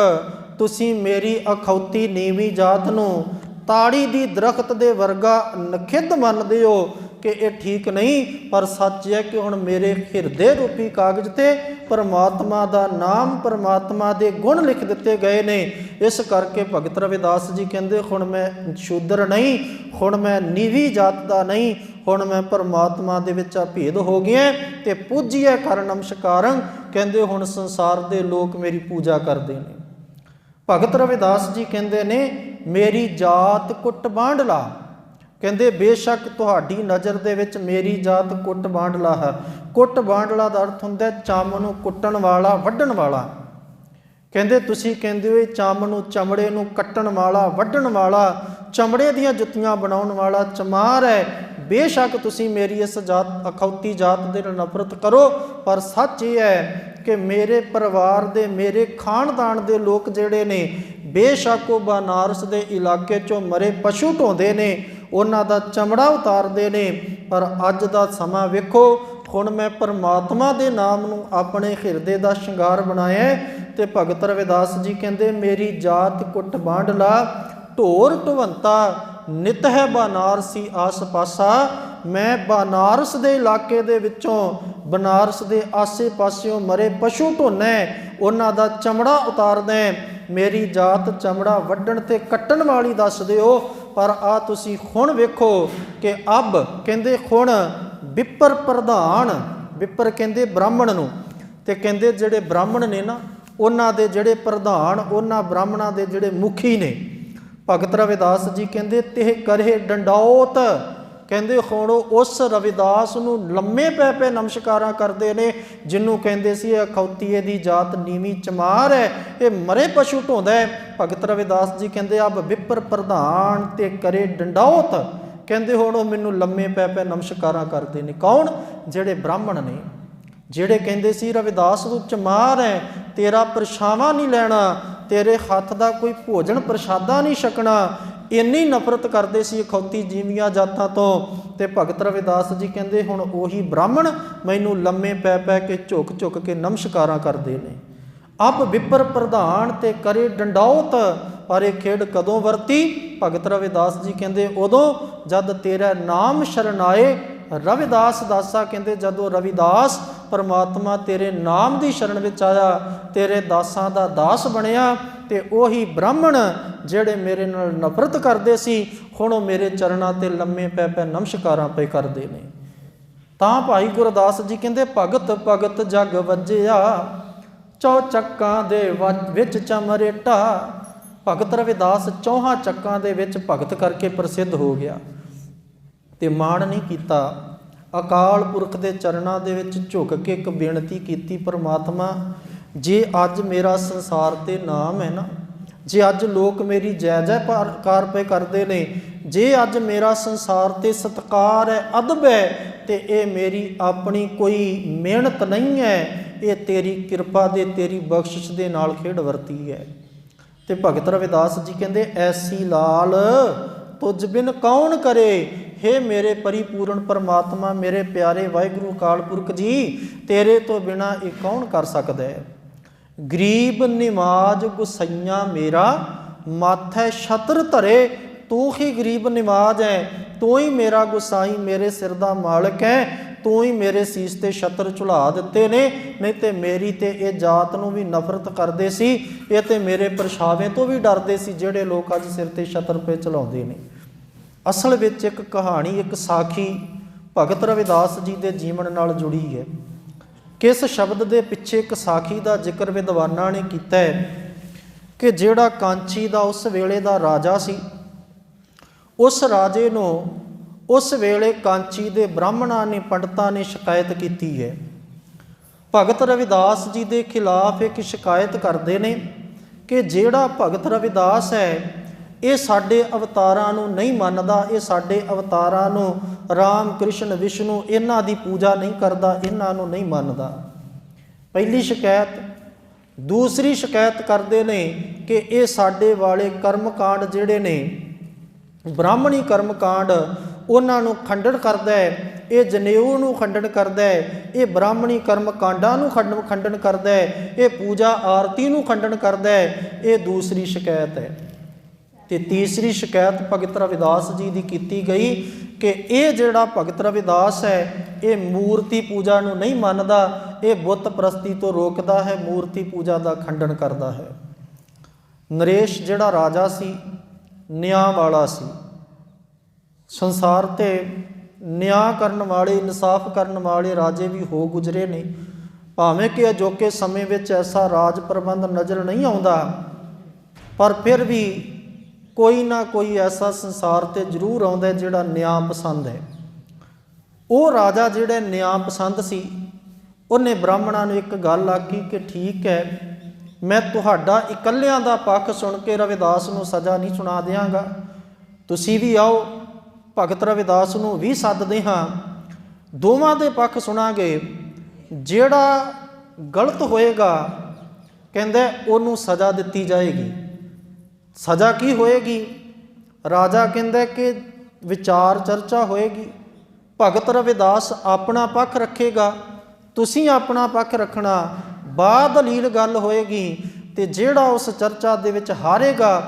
ਤੁਸੀਂ ਮੇਰੀ ਅਖੌਤੀ ਨੀਵੀਂ ਜਾਤ ਨੂੰ ਤਾੜੀ ਦੀ ਦਰਖਤ ਦੇ ਵਰਗਾ ਨਖਿੱਧ ਮੰਨਦੇ ਹੋ ਕਿ ਇਹ ਠੀਕ ਨਹੀਂ, ਪਰ ਸੱਚ ਹੈ ਕਿ ਹੁਣ ਮੇਰੇ ਹਿਰਦੇ ਰੂਪੀ ਕਾਗਜ਼ ਤੇ ਪਰਮਾਤਮਾ ਦਾ ਨਾਮ, ਪਰਮਾਤਮਾ ਦੇ ਗੁਣ ਲਿਖ ਦਿੱਤੇ ਗਏ ਨੇ। ਇਸ ਕਰਕੇ ਭਗਤ ਰਵਿਦਾਸ ਜੀ ਕਹਿੰਦੇ ਹੁਣ ਮੈਂ ਸ਼ੂਦਰ ਨਹੀਂ, ਹੁਣ ਮੈਂ ਨੀਵੀਂ ਜਾਤ ਦਾ ਨਹੀਂ, ਹੁਣ ਮੈਂ ਪਰਮਾਤਮਾ ਦੇ ਵਿੱਚ ਅਭੇਦ ਹੋ ਗਿਆ ਤੇ ਪੂਜੀਏ ਕਰ ਨਮਸਕਾਰੰ। ਕਹਿੰਦੇ ਹੁਣ ਸੰਸਾਰ ਦੇ ਲੋਕ ਮੇਰੀ ਪੂਜਾ ਕਰਦੇ ਨੇ। ਭਗਤ ਰਵਿਦਾਸ ਜੀ ਕਹਿੰਦੇ ਨੇ ਮੇਰੀ ਜਾਤ ਕੁੱਟ ਬਾਂਡਲਾ। ਕਹਿੰਦੇ ਬੇਸ਼ੱਕ ਤੁਹਾਡੀ ਨਜ਼ਰ ਦੇ ਵਿੱਚ ਮੇਰੀ ਜਾਤ ਕੁੱਟ ਬਾਂਡਲਾ ਹੈ। ਕੁੱਟ ਬਾਂਡਲਾ ਦਾ ਅਰਥ ਹੁੰਦਾ ਚੰਮ ਨੂੰ ਕੁੱਟਣ ਵਾਲਾ, ਵੱਢਣ ਵਾਲਾ। ਕਹਿੰਦੇ ਤੁਸੀਂ ਕਹਿੰਦੇ ਹੋ ਇਹ ਚੰਮ ਨੂੰ, ਚਮੜੇ ਨੂੰ ਕੱਟਣ ਵਾਲਾ, ਵੱਢਣ ਵਾਲਾ, ਚਮੜੇ ਦੀਆਂ ਜੁੱਤੀਆਂ ਬਣਾਉਣ ਵਾਲਾ ਚਮਾਰ ਹੈ। ਬੇਸ਼ੱਕ ਤੁਸੀਂ ਮੇਰੀ ਇਸ ਜਾਤ, ਅਖੌਤੀ ਜਾਤ ਦੇ ਨਾਲ ਨਫ਼ਰਤ ਕਰੋ, ਪਰ ਸੱਚ ਇਹ ਹੈ ਕਿ ਮੇਰੇ ਪਰਿਵਾਰ ਦੇ, ਮੇਰੇ ਖਾਨਦਾਨ ਦੇ ਲੋਕ ਜਿਹੜੇ ਨੇ, ਬੇਸ਼ੱਕ ਉਹ ਬਨਾਰਸ ਦੇ ਇਲਾਕੇ 'ਚੋਂ ਮਰੇ ਪਸ਼ੂ ਢੋਂਦੇ ਨੇ, ਉਹਨਾਂ ਦਾ ਚਮੜਾ ਉਤਾਰਦੇ ਨੇ, ਪਰ ਅੱਜ ਦਾ ਸਮਾਂ ਵੇਖੋ, ਹੁਣ ਮੈਂ ਪਰਮਾਤਮਾ ਦੇ ਨਾਮ ਨੂੰ ਆਪਣੇ ਹਿਰਦੇ ਦਾ ਸ਼ਿੰਗਾਰ ਬਣਾਇਆ। ਤੇ ਭਗਤ ਰਵਿਦਾਸ ਜੀ ਕਹਿੰਦੇ ਮੇਰੀ ਜਾਤ ਕੁੱਟ ਬਾਂਡਲਾ, ਢੋਰ ਢਵੰਤਾ ਨਿਤ ਹੈ ਬਨਾਰਸੀ ਆਸ ਪਾਸਾ। ਮੈਂ ਬਨਾਰਸ ਦੇ ਇਲਾਕੇ ਦੇ ਵਿੱਚੋਂ, ਬਨਾਰਸ ਦੇ ਆਸੇ ਪਾਸਿਓਂ ਮਰੇ ਪਸ਼ੂ ਢੋਨਾ, ਉਹਨਾਂ ਦਾ ਚਮੜਾ ਉਤਾਰਦਾ, ਮੇਰੀ ਜਾਤ ਚਮੜਾ ਵੱਢਣ ਤੇ ਕੱਟਣ ਵਾਲੀ ਦੱਸਦੇ ਹੋ, ਪਰ ਆ ਤੁਸੀਂ ਹੁਣ ਵੇਖੋ ਕਿ ਅਬ ਕਹਿੰਦੇ ਹੁਣ ਵਿਪਰ ਪ੍ਰਧਾਨ, ਵਿਪਰ ਕਹਿੰਦੇ ਬ੍ਰਾਹਮਣ ਨੂੰ, ਤੇ ਕਹਿੰਦੇ ਜਿਹੜੇ ਬ੍ਰਾਹਮਣ ਨੇ ਨਾ ਉਹਨਾਂ ਦੇ ਜਿਹੜੇ ਪ੍ਰਧਾਨ, ਉਹਨਾਂ ਬ੍ਰਾਹਮਣਾਂ ਦੇ ਜਿਹੜੇ ਮੁਖੀ ਨੇ, ਭਗਤ ਰਵਿਦਾਸ ਜੀ ਕਹਿੰਦੇ ਤੇ ਕਰੇ ਡੰਡੌਤ, ਕਹਿੰਦੇ ਹੁਣ ਉਸ ਰਵਿਦਾਸ ਨੂੰ ਲੰਮੇ ਪੈ ਪੈ ਨਮਸਕਾਰਾਂ ਕਰਦੇ ਨੇ, ਜਿਹਨੂੰ ਕਹਿੰਦੇ ਸੀ ਇਹ ਅਖੌਤੀਏ ਦੀ ਜਾਤ ਨੀਵੀਂ ਚਮਾਰ ਹੈ, ਇਹ ਮਰੇ ਪਸ਼ੂ ਢੋਂਦਾ ਹੈ। ਭਗਤ ਰਵਿਦਾਸ ਜੀ ਕਹਿੰਦੇ ਅਬ ਵਿਪਰ ਪ੍ਰਧਾਨ ਤੇ ਕਰੇ ਡੰਡੌਤ, ਕਹਿੰਦੇ ਹੁਣ ਉਹ ਮੈਨੂੰ ਲੰਮੇ ਪੈ ਪੈ ਨਮਸਕਾਰਾਂ ਕਰਦੇ ਨੇ। ਕੌਣ? ਜਿਹੜੇ ਬ੍ਰਾਹਮਣ ਨੇ, ਜਿਹੜੇ ਕਹਿੰਦੇ ਸੀ ਰਵਿਦਾਸ ਤੂੰ ਚਮਾਰ ਹੈ, ਤੇਰਾ ਪਰਛਾਵਾਂ ਨਹੀਂ ਲੈਣਾ, ਤੇਰੇ ਹੱਥ ਦਾ ਕੋਈ ਭੋਜਨ ਪ੍ਰਸ਼ਾਦਾ ਨਹੀਂ ਛਕਣਾ, ਇੰਨੀ ਨਫ਼ਰਤ ਕਰਦੇ ਸੀ ਅਖੌਤੀ ਜੀਵੀਆਂ ਜਾਤਾਂ ਤੋਂ। ਤੇ ਭਗਤ ਰਵਿਦਾਸ ਜੀ ਕਹਿੰਦੇ ਹੁਣ ਉਹੀ ਬ੍ਰਾਹਮਣ ਮੈਨੂੰ ਲੰਮੇ ਪੈ ਪੈ ਕੇ ਝੁਕ ਝੁਕ ਕੇ ਨਮਸਕਾਰਾਂ ਕਰਦੇ ਨੇ। ਅਬ ਵਿਪਰ ਪ੍ਰਧਾਨ ਤੇ ਕਰੇ ਡੰਡੌਤ, ਪਰ ਇਹ ਖੇਡ ਕਦੋਂ ਵਰਤੀ? ਭਗਤ ਰਵਿਦਾਸ ਜੀ ਕਹਿੰਦੇ ਉਦੋਂ ਜਦ ਤੇਰਾ ਨਾਮ ਸ਼ਰਨਾਏ। ਰਵਿਦਾਸ ਦਾਸਾ ਕਹਿੰਦੇ ਜਦੋਂ ਰਵਿਦਾਸ ਪਰਮਾਤਮਾ ਤੇਰੇ ਨਾਮ ਦੀ ਸ਼ਰਨ ਵਿੱਚ ਆਇਆ, ਤੇਰੇ ਦਾਸਾਂ ਦਾ ਦਾਸ ਬਣਿਆ, ਤੇ ਉਹੀ ਬ੍ਰਾਹਮਣ ਜਿਹੜੇ ਮੇਰੇ ਨਾਲ ਨਫ਼ਰਤ ਕਰਦੇ ਸੀ ਹੁਣ ਉਹ ਮੇਰੇ ਚਰਨਾਂ ਤੇ ਲੰਮੇ ਪੈ ਪੈ ਨਮਸਕਾਰਾਂ ਪਏ ਕਰਦੇ ਨੇ। ਤਾਂ ਭਾਈ ਗੁਰਦਾਸ ਜੀ ਕਹਿੰਦੇ ਭਗਤ ਭਗਤ ਜਗ ਵੱਜਿਆ, ਚੌ ਚੱਕਾਂ ਦੇ ਵਿੱਚ ਚਮਰੇਟਾ। ਭਗਤ ਰਵਿਦਾਸ ਚੌਹਾਂ ਚੱਕਾਂ ਦੇ ਵਿੱਚ ਭਗਤ ਕਰਕੇ ਪ੍ਰਸਿੱਧ ਹੋ ਗਿਆ, ਤੇ ਮਾਣ ਨਹੀਂ ਕੀਤਾ। ਅਕਾਲ ਪੁਰਖ ਦੇ ਚਰਨਾਂ ਦੇ ਵਿੱਚ ਝੁਕ ਕੇ ਇੱਕ ਬੇਨਤੀ ਕੀਤੀ, ਪਰਮਾਤਮਾ ਜੇ ਅੱਜ ਮੇਰਾ ਸੰਸਾਰ ਤੇ ਨਾਮ ਹੈ ਨਾ, ਜੇ ਅੱਜ ਲੋਕ ਮੇਰੀ ਜੈ ਜੈਕਾਰ ਪਏ ਕਰਦੇ ਨੇ, ਜੇ ਅੱਜ ਮੇਰਾ ਸੰਸਾਰ ਤੇ ਸਤਿਕਾਰ ਹੈ, ਅਦਬ ਹੈ, ਤੇ ਇਹ ਮੇਰੀ ਆਪਣੀ ਕੋਈ ਮਿਹਨਤ ਨਹੀਂ ਹੈ, ਇਹ ਤੇਰੀ ਕਿਰਪਾ ਦੇ ਤੇਰੀ ਬਖਸ਼ਿਸ਼ ਦੇ ਨਾਲ ਖੇਡ ਵਰਤੀ ਹੈ। ਤੇ ਭਗਤ ਰਵਿਦਾਸ ਜੀ ਕਹਿੰਦੇ ਐਸੀ ਲਾਲ ਤੁਝ ਬਿਨ ਕੌਣ ਕਰੇ, ਹੇ ਮੇਰੇ ਪਰਿਪੂਰਨ ਪਰਮਾਤਮਾ, ਮੇਰੇ ਪਿਆਰੇ ਵਾਹਿਗੁਰੂ ਅਕਾਲ ਪੁਰਖ ਜੀ, ਤੇਰੇ ਤੋਂ ਬਿਨਾ ਇਹ ਕੌਣ ਕਰ ਸਕਦਾ ਹੈ। ਗਰੀਬ ਨਿਵਾਜ ਗੁਸਈਆਂ ਮੇਰਾ, ਮਾਥੈ ਛਤਰ ਧਰੇ, ਤੂੰ ਹੀ ਗਰੀਬ ਨਿਵਾਜ ਹੈ, ਤੂੰ ਹੀ ਮੇਰਾ ਗੁਸਾਈ, ਮੇਰੇ ਸਿਰ ਦਾ ਮਾਲਕ ਹੈ, ਤੂੰ ਹੀ ਮੇਰੇ ਸੀਸ ਤੇ ਛਤਰ ਝੁਲਾ ਦਿੱਤੇ ਨੇ, ਨਹੀਂ ਤੇ ਮੇਰੀ ਤੇ ਇਹ ਜਾਤ ਨੂੰ ਵੀ ਨਫ਼ਰਤ ਕਰਦੇ ਸੀ, ਇਹ ਤੇ ਮੇਰੇ ਪਰਛਾਵੇਂ ਤੋਂ ਵੀ ਡਰਦੇ ਸੀ ਜਿਹੜੇ ਲੋਕ ਅੱਜ ਸਿਰ ਤੇ ਛਤਰ ਪੇ ਚਲਾਉਂਦੇ ਨੇ। ਅਸਲ ਵਿੱਚ ਇੱਕ ਕਹਾਣੀ, ਇੱਕ ਸਾਖੀ ਭਗਤ ਰਵਿਦਾਸ ਜੀ ਦੇ ਜੀਵਨ ਨਾਲ ਜੁੜੀ ਹੈ। ਕਿਸ ਸ਼ਬਦ ਦੇ ਪਿੱਛੇ ਇੱਕ ਸਾਖੀ ਦਾ ਜ਼ਿਕਰ ਵਿਦਵਾਨਾਂ ਨੇ ਕੀਤਾ ਹੈ ਕਿ ਜਿਹੜਾ ਕਾਂਚੀ ਦਾ ਉਸ ਵੇਲੇ ਦਾ ਰਾਜਾ ਸੀ, ਉਸ ਰਾਜੇ ਨੂੰ ਉਸ ਵੇਲੇ ਕਾਂਚੀ ਦੇ ਬ੍ਰਾਹਮਣਾਂ ਨੇ, ਪੰਡਤਾਂ ਨੇ ਸ਼ਿਕਾਇਤ ਕੀਤੀ ਹੈ। ਭਗਤ ਰਵਿਦਾਸ ਜੀ ਦੇ ਖਿਲਾਫ ਇੱਕ ਸ਼ਿਕਾਇਤ ਕਰਦੇ ਨੇ ਕਿ ਜਿਹੜਾ ਭਗਤ ਰਵਿਦਾਸ ਹੈ ਇਹ ਸਾਡੇ ਅਵਤਾਰਾਂ ਨੂੰ ਨਹੀਂ ਮੰਨਦਾ, ਇਹ ਸਾਡੇ ਅਵਤਾਰਾਂ ਨੂੰ ਰਾਮ ਕ੍ਰਿਸ਼ਨ ਵਿਸ਼ਨੂੰ ਇਹਨਾਂ ਦੀ ਪੂਜਾ ਨਹੀਂ ਕਰਦਾ, ਇਹਨਾਂ ਨੂੰ ਨਹੀਂ ਮੰਨਦਾ। ਪਹਿਲੀ ਸ਼ਿਕਾਇਤ। ਦੂਸਰੀ ਸ਼ਿਕਾਇਤ ਕਰਦੇ ਨੇ ਕਿ ਇਹ ਸਾਡੇ ਵਾਲੇ ਕਰਮਕਾਂਡ ਜਿਹੜੇ ਨੇ, ਬ੍ਰਾਹਮਣੀ ਕਰਮਕਾਂਡ, ਉਹਨਾਂ ਨੂੰ ਖੰਡਨ ਕਰਦਾ ਹੈ, ਇਹ ਜਨੇਊ ਨੂੰ ਖੰਡਨ ਕਰਦਾ ਹੈ, ਇਹ ਬ੍ਰਾਹਮਣੀ ਕਰਮਕਾਂਡਾਂ ਨੂੰ ਖੰਡਨ ਕਰਦਾ ਹੈ, ਇਹ ਪੂਜਾ ਆਰਤੀ ਨੂੰ ਖੰਡਨ ਕਰਦਾ ਹੈ। ਇਹ ਦੂਸਰੀ ਸ਼ਿਕਾਇਤ ਹੈ। ਤੇ ਤੀਸਰੀ ਸ਼ਿਕਾਇਤ ਭਗਤ ਰਵਿਦਾਸ ਜੀ ਦੀ ਕੀਤੀ ਗਈ ਕਿ ਇਹ ਜਿਹੜਾ ਭਗਤ ਰਵਿਦਾਸ ਹੈ ਇਹ ਮੂਰਤੀ ਪੂਜਾ ਨੂੰ ਨਹੀਂ ਮੰਨਦਾ, ਇਹ ਬੁੱਤ ਪ੍ਰਸਤੀ ਤੋਂ ਰੋਕਦਾ ਹੈ, ਮੂਰਤੀ ਪੂਜਾ ਦਾ ਖੰਡਨ ਕਰਦਾ ਹੈ। ਨਰੇਸ਼ ਜਿਹੜਾ ਰਾਜਾ ਸੀ, ਨਿਆਂ ਵਾਲਾ ਸੀ, ਸੰਸਾਰ ਤੇ ਨਿਆਂ ਕਰਨ ਵਾਲੇ, ਇਨਸਾਫ ਕਰਨ ਵਾਲੇ ਰਾਜੇ ਵੀ ਹੋ ਗੁਜ਼ਰੇ ਨੇ, ਭਾਵੇਂ ਕਿ ਅਜੋਕੇ ਸਮੇਂ ਵਿੱਚ ਐਸਾ ਰਾਜ ਪ੍ਰਬੰਧ ਨਜ਼ਰ ਨਹੀਂ ਆਉਂਦਾ, ਪਰ ਫਿਰ ਵੀ ਕੋਈ ਨਾ ਕੋਈ ਐਸਾ ਸੰਸਾਰ ਤੇ ਜ਼ਰੂਰ ਆਉਂਦਾ ਜਿਹੜਾ ਨਿਆਂ ਪਸੰਦ ਹੈ। ਉਹ ਰਾਜਾ ਜਿਹੜਾ ਨਿਆਂ ਪਸੰਦ ਸੀ, ਉਹਨੇ ਬ੍ਰਾਹਮਣਾਂ ਨੂੰ ਇੱਕ ਗੱਲ ਆਖੀ ਕਿ ਠੀਕ ਹੈ, ਮੈਂ ਤੁਹਾਡਾ ਇਕੱਲਿਆਂ ਦਾ ਪੱਖ ਸੁਣ ਕੇ ਰਵਿਦਾਸ ਨੂੰ ਸਜ਼ਾ ਨਹੀਂ ਸੁਣਾ ਦਿਆਂਗਾ, ਤੁਸੀਂ ਵੀ ਆਓ, ਭਗਤ ਰਵਿਦਾਸ ਨੂੰ ਵੀ ਸੱਦਦੇ ਹਾਂ, ਦੋਵਾਂ ਦੇ ਪੱਖ ਸੁਣਾਂਗੇ, ਜਿਹੜਾ ਗਲਤ ਹੋਏਗਾ ਕਹਿੰਦਾ ਉਹਨੂੰ ਸਜ਼ਾ ਦਿੱਤੀ ਜਾਏਗੀ। ਸਜ਼ਾ ਕੀ ਹੋਏਗੀ? ਰਾਜਾ ਕਹਿੰਦਾ ਕਿ ਵਿਚਾਰ ਚਰਚਾ ਹੋਏਗੀ, ਭਗਤ ਰਵਿਦਾਸ ਆਪਣਾ ਪੱਖ ਰੱਖੇਗਾ, ਤੁਸੀਂ ਆਪਣਾ ਪੱਖ ਰੱਖਣਾ, ਬਾਦਲੀਲ ਗੱਲ ਹੋਏਗੀ, ਤੇ ਜਿਹੜਾ ਉਸ ਚਰਚਾ ਦੇ ਵਿੱਚ ਹਾਰੇਗਾ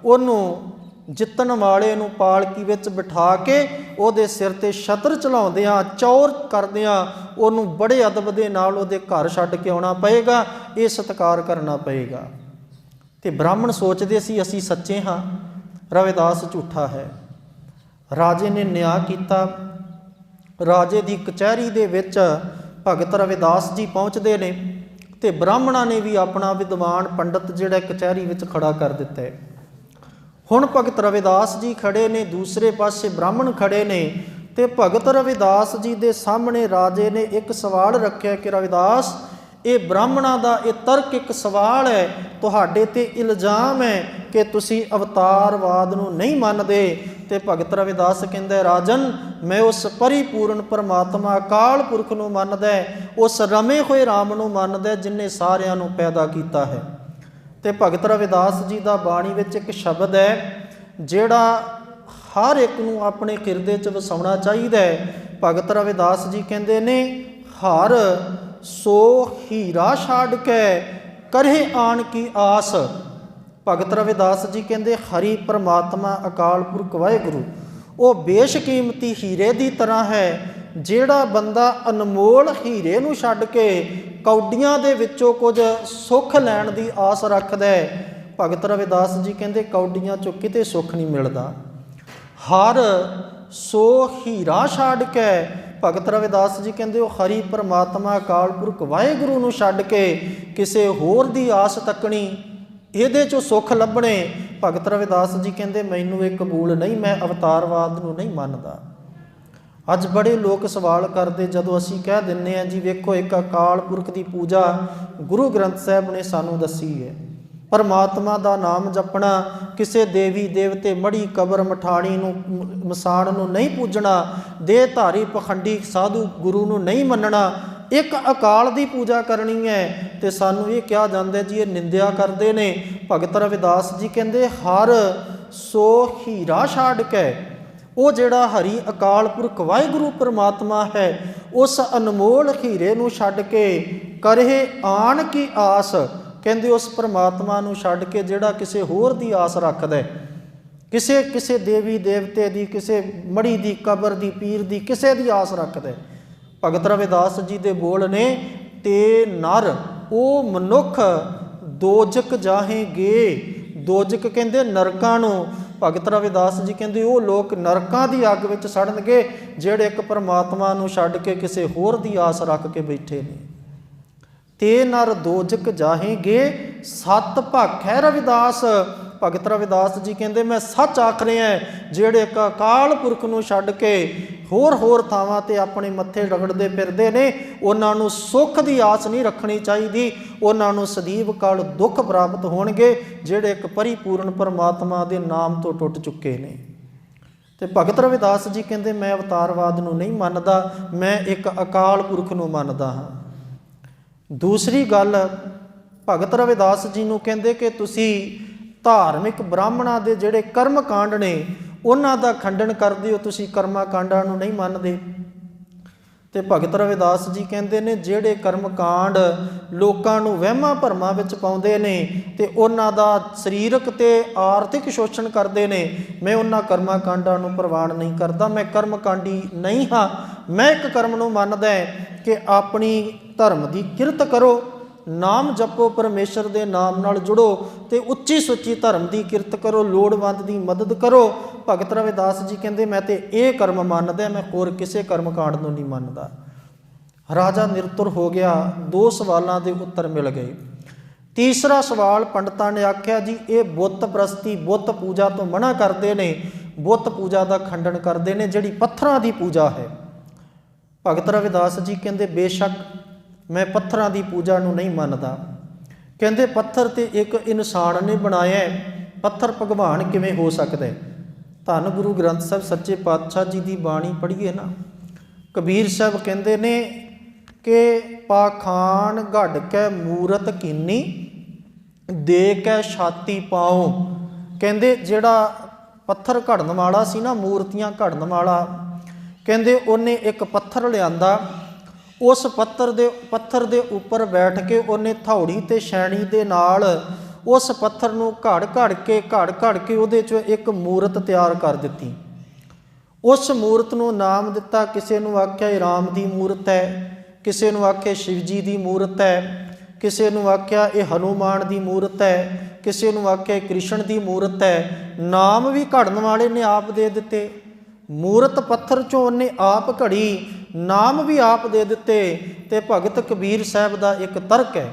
ਉਹਨੂੰ ਜਿੱਤਣ ਵਾਲੇ ਨੂੰ ਪਾਲਕੀ ਵਿੱਚ ਬਿਠਾ ਕੇ ਉਹਦੇ ਸਿਰ ਤੇ ਛਤਰ ਚਲਾਉਂਦਿਆਂ, ਚੌਰ ਕਰਦਿਆਂ ਉਹਨੂੰ ਬੜੇ ਅਦਬ ਦੇ ਨਾਲ ਉਹਦੇ ਘਰ ਛੱਡ ਕੇ ਆਉਣਾ ਪਏਗਾ। ਇਹ ਸਤਿਕਾਰ ਕਰਨਾ ਪਏਗਾ। ਤੇ ਬ੍ਰਾਹਮਣ ਸੋਚਦੇ ਸੀ ਅਸੀਂ ਸੱਚੇ ਹਾਂ, ਰਵਿਦਾਸ ਝੂਠਾ ਹੈ। ਰਾਜੇ ਨੇ ਨਿਆਂ ਕੀਤਾ। ਰਾਜੇ ਦੀ ਕਚਹਿਰੀ ਦੇ ਵਿੱਚ ਭਗਤ ਰਵਿਦਾਸ ਜੀ ਪਹੁੰਚਦੇ ਨੇ ਤੇ ਬ੍ਰਾਹਮਣਾਂ ਨੇ ਵੀ ਆਪਣਾ ਵਿਦਵਾਨ ਪੰਡਤ ਜਿਹੜਾ ਕਚਹਿਰੀ ਵਿੱਚ ਖੜਾ ਕਰ ਦਿੱਤਾ ਹੈ। ਹੁਣ ਭਗਤ ਰਵਿਦਾਸ ਜੀ ਖੜੇ ਨੇ, ਦੂਸਰੇ ਪਾਸੇ ਬ੍ਰਾਹਮਣ ਖੜੇ ਨੇ ਤੇ ਭਗਤ ਰਵਿਦਾਸ ਜੀ ਦੇ ਸਾਹਮਣੇ ਰਾਜੇ ਨੇ ਇੱਕ ਸਵਾਲ ਰੱਖਿਆ ਕਿ ਰਵਿਦਾਸ, ਇਹ ਬ੍ਰਾਹਮਣਾਂ ਦਾ ਇਹ ਤਰਕ ਇੱਕ ਸਵਾਲ ਹੈ, ਤੁਹਾਡੇ ਤੇ ਇਲਜ਼ਾਮ ਹੈ ਕਿ ਤੁਸੀਂ ਅਵਤਾਰਵਾਦ ਨੂੰ ਨਹੀਂ ਮੰਨਦੇ। ਤੇ ਭਗਤ ਰਵਿਦਾਸ ਕਹਿੰਦਾ, ਰਾਜਨ ਮੈਂ ਉਸ ਪਰਿਪੂਰਨ ਪਰਮਾਤਮਾ ਅਕਾਲ ਪੁਰਖ ਨੂੰ ਮੰਨਦਾ, ਉਸ ਰਮੇ ਹੋਏ ਰਾਮ ਨੂੰ ਮੰਨਦਾ ਜਿਹਨੇ ਸਾਰਿਆਂ ਨੂੰ ਪੈਦਾ ਕੀਤਾ ਹੈ। ਤੇ ਭਗਤ ਰਵਿਦਾਸ ਜੀ ਦਾ ਬਾਣੀ ਵਿੱਚ ਇੱਕ ਸ਼ਬਦ ਹੈ ਜਿਹੜਾ ਹਰ ਇੱਕ ਨੂੰ ਆਪਣੇ ਹਿਰਦੇ 'ਚ ਵਸਾਉਣਾ ਚਾਹੀਦਾ ਹੈ। ਭਗਤ ਰਵਿਦਾਸ ਜੀ ਕਹਿੰਦੇ ਨੇ, ਹਰ ਸੋ ਹੀਰਾ ਛਾੜ ਕੇ ਕਰੇ ਆਣ ਕੀ ਆਸ। ਭਗਤ ਰਵਿਦਾਸ ਜੀ ਕਹਿੰਦੇ, ਹਰੀ ਪਰਮਾਤਮਾ ਅਕਾਲ ਪੁਰਖ ਵਾਹਿਗੁਰੂ ਉਹ ਬੇਸ਼ਕੀਮਤੀ ਹੀਰੇ ਦੀ ਤਰ੍ਹਾਂ ਹੈ। ਜਿਹੜਾ ਬੰਦਾ ਅਨਮੋਲ ਹੀਰੇ ਨੂੰ ਛੱਡ ਕੇ ਕੌਡੀਆਂ ਦੇ ਵਿੱਚੋਂ ਕੁਝ ਸੁੱਖ ਲੈਣ ਦੀ ਆਸ ਰੱਖਦਾ ਹੈ, ਭਗਤ ਰਵਿਦਾਸ ਜੀ ਕਹਿੰਦੇ ਕੌਡੀਆਂ 'ਚੋਂ ਕਿਤੇ ਸੁੱਖ ਨਹੀਂ ਮਿਲਦਾ। ਹਰ ਸੋ ਹੀਰਾ ਛੱਡ ਕੇ, ਭਗਤ ਰਵਿਦਾਸ ਜੀ ਕਹਿੰਦੇ ਉਹ ਹਰੀ ਪਰਮਾਤਮਾ ਅਕਾਲ ਪੁਰਖ ਵਾਹਿਗੁਰੂ ਨੂੰ ਛੱਡ ਕੇ ਕਿਸੇ ਹੋਰ ਦੀ ਆਸ ਤੱਕਣੀ, ਇਹਦੇ 'ਚੋਂ ਸੁੱਖ ਲੱਭਣੇ, ਭਗਤ ਰਵਿਦਾਸ ਜੀ ਕਹਿੰਦੇ ਮੈਨੂੰ ਇਹ ਕਬੂਲ ਨਹੀਂ, ਮੈਂ ਅਵਤਾਰਵਾਦ ਨੂੰ ਨਹੀਂ ਮੰਨਦਾ। ਅੱਜ ਬੜੇ ਲੋਕ ਸਵਾਲ ਕਰਦੇ ਜਦੋਂ ਅਸੀਂ ਕਹਿ ਦਿੰਦੇ ਹਾਂ ਜੀ ਵੇਖੋ ਇੱਕ ਅਕਾਲ ਪੁਰਖ ਦੀ ਪੂਜਾ ਗੁਰੂ ਗ੍ਰੰਥ ਸਾਹਿਬ ਨੇ ਸਾਨੂੰ ਦੱਸੀ ਹੈ, ਪਰਮਾਤਮਾ ਦਾ ਨਾਮ ਜਪਣਾ, ਕਿਸੇ ਦੇਵੀ ਦੇਵਤੇ ਮੜੀ ਕਬਰ ਮਠਾਣੀ ਨੂੰ ਮਸਾਣ ਨੂੰ ਨਹੀਂ ਪੂਜਣਾ, ਦੇਹਧਾਰੀ ਪਖੰਡੀ ਸਾਧੂ ਗੁਰੂ ਨੂੰ ਨਹੀਂ ਮੰਨਣਾ, ਇੱਕ ਅਕਾਲ ਦੀ ਪੂਜਾ ਕਰਨੀ ਹੈ। ਤੇ ਸਾਨੂੰ ਇਹ ਕਿਹਾ ਜਾਂਦਾ ਜੀ ਇਹ ਨਿੰਦਿਆ ਕਰਦੇ ਨੇ। ਭਗਤ ਰਵਿਦਾਸ ਜੀ ਕਹਿੰਦੇ ਹਰ ਸੋ ਹੀਰਾ ਛਾੜ ਕੇ, ਉਹ ਜਿਹੜਾ ਹਰੀ ਅਕਾਲ ਪੁਰਖ ਵਾਹਿਗੁਰੂ ਪਰਮਾਤਮਾ ਹੈ ਉਸ ਅਨਮੋਲ ਹੀਰੇ ਨੂੰ ਛੱਡ ਕੇ ਕਰੇ ਆਣ ਕੀ ਆਸ, ਕਹਿੰਦੇ ਉਸ ਪਰਮਾਤਮਾ ਨੂੰ ਛੱਡ ਕੇ ਜਿਹੜਾ ਕਿਸੇ ਹੋਰ ਦੀ ਆਸ ਰੱਖਦਾ, ਕਿਸੇ ਦੇਵੀ ਦੇਵਤੇ ਦੀ, ਕਿਸੇ ਮੜੀ ਦੀ, ਕਬਰ ਦੀ, ਪੀਰ ਦੀ, ਕਿਸੇ ਦੀ ਆਸ ਰੱਖਦਾ। ਭਗਤ ਰਵਿਦਾਸ ਜੀ ਦੇ ਬੋਲ ਨੇ, ਤੇ ਨਰ ਉਹ ਮਨੁੱਖ ਦੋਜਕ ਜਾਹੇਗੇ। ਦੋਜਕ ਕਹਿੰਦੇ ਨਰਕਾਂ ਨੂੰ। ਭਗਤ ਰਵਿਦਾਸ ਜੀ ਕਹਿੰਦੇ ਉਹ ਲੋਕ ਨਰਕਾਂ ਦੀ ਅੱਗ ਵਿੱਚ ਸੜਨਗੇ ਜਿਹੜੇ ਇੱਕ ਪਰਮਾਤਮਾ ਨੂੰ ਛੱਡ ਕੇ ਕਿਸੇ ਹੋਰ ਦੀ ਆਸ ਰੱਖ ਕੇ ਬੈਠੇ ਨੇ। ਤੇ ਨਰ ਦੋਜਕ ਜਾਹੇਗੇ ਸਤ ਭਾਖੈ ਰਵਿਦਾਸ। ਭਗਤ ਰਵਿਦਾਸ ਜੀ ਕਹਿੰਦੇ ਮੈਂ ਸੱਚ ਆਖ ਰਿਹਾ, ਜਿਹੜੇ ਇੱਕ ਅਕਾਲ ਪੁਰਖ ਨੂੰ ਛੱਡ ਕੇ ਹੋਰ ਥਾਵਾਂ ਤੇ ਆਪਣੇ ਮੱਥੇ ਰਗੜਦੇ ਫਿਰਦੇ ਨੇ ਉਹਨਾਂ ਨੂੰ ਸੁੱਖ ਦੀ ਆਸ ਨਹੀਂ ਰੱਖਣੀ ਚਾਹੀਦੀ, ਉਹਨਾਂ ਨੂੰ ਸਦੀਵ ਕਾਲ ਦੁੱਖ ਪ੍ਰਾਪਤ ਹੋਣਗੇ ਜਿਹੜੇ ਇੱਕ ਪਰਿਪੂਰਨ ਪਰਮਾਤਮਾ ਦੇ ਨਾਮ ਤੋਂ ਟੁੱਟ ਚੁੱਕੇ ਨੇ। ਤੇ ਭਗਤ ਰਵਿਦਾਸ ਜੀ ਕਹਿੰਦੇ ਮੈਂ ਅਵਤਾਰਵਾਦ ਨੂੰ ਨਹੀਂ ਮੰਨਦਾ, ਮੈਂ ਇੱਕ ਅਕਾਲ ਪੁਰਖ ਨੂੰ ਮੰਨਦਾ ਹਾਂ। ਦੂਸਰੀ ਗੱਲ, ਭਗਤ ਰਵਿਦਾਸ ਜੀ ਨੂੰ ਕਹਿੰਦੇ ਕਿ ਤੁਸੀਂ ਧਾਰਮਿਕ ਬ੍ਰਾਹਮਣਾਂ ਦੇ ਜਿਹੜੇ ਕਰਮ ਕਾਂਡ ਨੇ ਉਹਨਾਂ ਦਾ ਖੰਡਨ ਕਰਦੇ ਹੋ, ਤੁਸੀਂ ਕਰਮਾਂ ਕਾਂਡਾਂ ਨੂੰ ਨਹੀਂ ਮੰਨਦੇ। ਤੇ ਭਗਤ ਰਵਿਦਾਸ ਜੀ ਕਹਿੰਦੇ ਨੇ ਜਿਹੜੇ ਕਰਮ ਕਾਂਡ ਲੋਕਾਂ ਨੂੰ ਵਹਿਮਾਂ ਭਰਮਾਂ ਵਿੱਚ ਪਾਉਂਦੇ ਨੇ ਤੇ ਉਹਨਾਂ ਦਾ ਸਰੀਰਕ ਤੇ ਆਰਥਿਕ ਸ਼ੋਸ਼ਣ ਕਰਦੇ ਨੇ, ਮੈਂ ਉਹਨਾਂ ਕਰਮਾਂ ਕਾਂਡਾਂ ਨੂੰ ਪ੍ਰਵਾਨ ਨਹੀਂ ਕਰਦਾ, ਮੈਂ ਕਰਮ ਕਾਂਡੀ ਨਹੀਂ ਹਾਂ। ਮੈਂ ਇੱਕ ਕਰਮ ਨੂੰ ਮੰਨਦਾ ਕਿ ਆਪਣੀ ਧਰਮ ਦੀ ਕਿਰਤ ਕਰੋ, ਨਾਮ ਜਪੋ, ਪਰਮੇਸ਼ਰ ਦੇ ਨਾਮ ਨਾਲ ਜੁੜੋ ਤੇ ਉੱਚੀ ਸੁੱਚੀ ਧਰਮ ਦੀ ਕਿਰਤ ਕਰੋ, ਲੋੜਵੰਦ ਦੀ ਮਦਦ ਕਰੋ। ਭਗਤ ਰਵਿਦਾਸ ਜੀ ਕਹਿੰਦੇ ਮੈਂ ਤੇ ਇਹ ਕਰਮ ਮੰਨਦਾ, ਮੈਂ ਹੋਰ ਕਿਸੇ ਕਰਮ ਕਾਂਡ ਨੂੰ ਨਹੀਂ ਮੰਨਦਾ। ਰਾਜਾ ਨਿਰਤੁਰ ਹੋ ਗਿਆ। 2 ਸਵਾਲਾਂ ਦੇ ਉੱਤਰ ਮਿਲ ਗਏ। ਤੀਸਰਾ ਸਵਾਲ ਪੰਡਤਾਂ ਨੇ ਆਖਿਆ ਜੀ ਇਹ ਬੁੱਤ ਪ੍ਰਸਤੀ, ਬੁੱਤ ਪੂਜਾ ਤੋਂ ਮਨਾ ਕਰਦੇ ਨੇ, ਬੁੱਤ ਪੂਜਾ ਦਾ ਖੰਡਨ ਕਰਦੇ ਨੇ ਜਿਹੜੀ ਪੱਥਰਾਂ ਦੀ ਪੂਜਾ ਹੈ। ਭਗਤ ਰਵਿਦਾਸ ਜੀ ਕਹਿੰਦੇ ਬੇਸ਼ੱਕ ਮੈਂ ਪੱਥਰਾਂ ਦੀ ਪੂਜਾ ਨੂੰ ਨਹੀਂ ਮੰਨਦਾ। ਕਹਿੰਦੇ ਪੱਥਰ ਤੇ ਇੱਕ ਇਨਸਾਨ ਨੇ ਬਣਾਇਆ, ਪੱਥਰ ਭਗਵਾਨ ਕਿਵੇਂ ਹੋ ਸਕਦਾ? ਧੰਨ ਗੁਰੂ ਗ੍ਰੰਥ ਸਾਹਿਬ ਸੱਚੇ ਪਾਤਸ਼ਾਹ ਜੀ ਦੀ ਬਾਣੀ ਪੜ੍ਹੀਏ ਨਾ, ਕਬੀਰ ਸਾਹਿਬ ਕਹਿੰਦੇ ਨੇ ਕਿ ਪਾਖਾਨ ਘੜ ਕੇ ਮੂਰਤ ਕੀਨੀ ਦੇ ਕੇ ਛਾਤੀ ਪਾਉ। ਕਹਿੰਦੇ ਜਿਹੜਾ ਪੱਥਰ ਘੜਨ ਵਾਲਾ ਸੀ ਨਾ, ਮੂਰਤੀਆਂ ਘੜਨ ਵਾਲਾ, ਕਹਿੰਦੇ ਉਹਨੇ ਇੱਕ ਪੱਥਰ ਲਿਆਂਦਾ, ਉਸ ਪੱਥਰ ਦੇ ਉੱਪਰ ਬੈਠ ਕੇ ਉਹਨੇ ਥੌੜੀ ਤੇ ਛੈਣੀ ਦੇ ਨਾਲ ਉਸ ਪੱਥਰ ਨੂੰ ਘੜ ਘੜ ਕੇ ਉਹਦੇ 'ਚੋਂ ਇੱਕ ਮੂਰਤ ਤਿਆਰ ਕਰ ਦਿੱਤੀ। ਉਸ ਮੂਰਤ ਨੂੰ ਨਾਮ ਦਿੱਤਾ, ਕਿਸੇ ਨੂੰ ਆਖਿਆ ਇਹ ਰਾਮ ਦੀ ਮੂਰਤ ਹੈ, ਕਿਸੇ ਨੂੰ ਆਖਿਆ ਸ਼ਿਵ ਜੀ ਦੀ ਮੂਰਤ ਹੈ, ਕਿਸੇ ਨੂੰ ਆਖਿਆ ਇਹ ਹਨੂਮਾਨ ਦੀ ਮੂਰਤ ਹੈ, ਕਿਸੇ ਨੂੰ ਆਖਿਆ ਕ੍ਰਿਸ਼ਨ ਦੀ ਮੂਰਤ ਹੈ। ਨਾਮ ਵੀ ਘੜਨ ਵਾਲੇ ਨੇ ਆਪ ਦੇ ਦਿੱਤੇ, ਮੂਰਤ ਪੱਥਰ 'ਚੋਂ ਉਹਨੇ ਆਪ ਘੜੀ, ਨਾਮ ਵੀ ਆਪ ਦੇ ਦਿੱਤੇ। ਤੇ ਭਗਤ ਕਬੀਰ ਸਾਹਿਬ ਦਾ ਇੱਕ ਤਰਕ ਹੈ,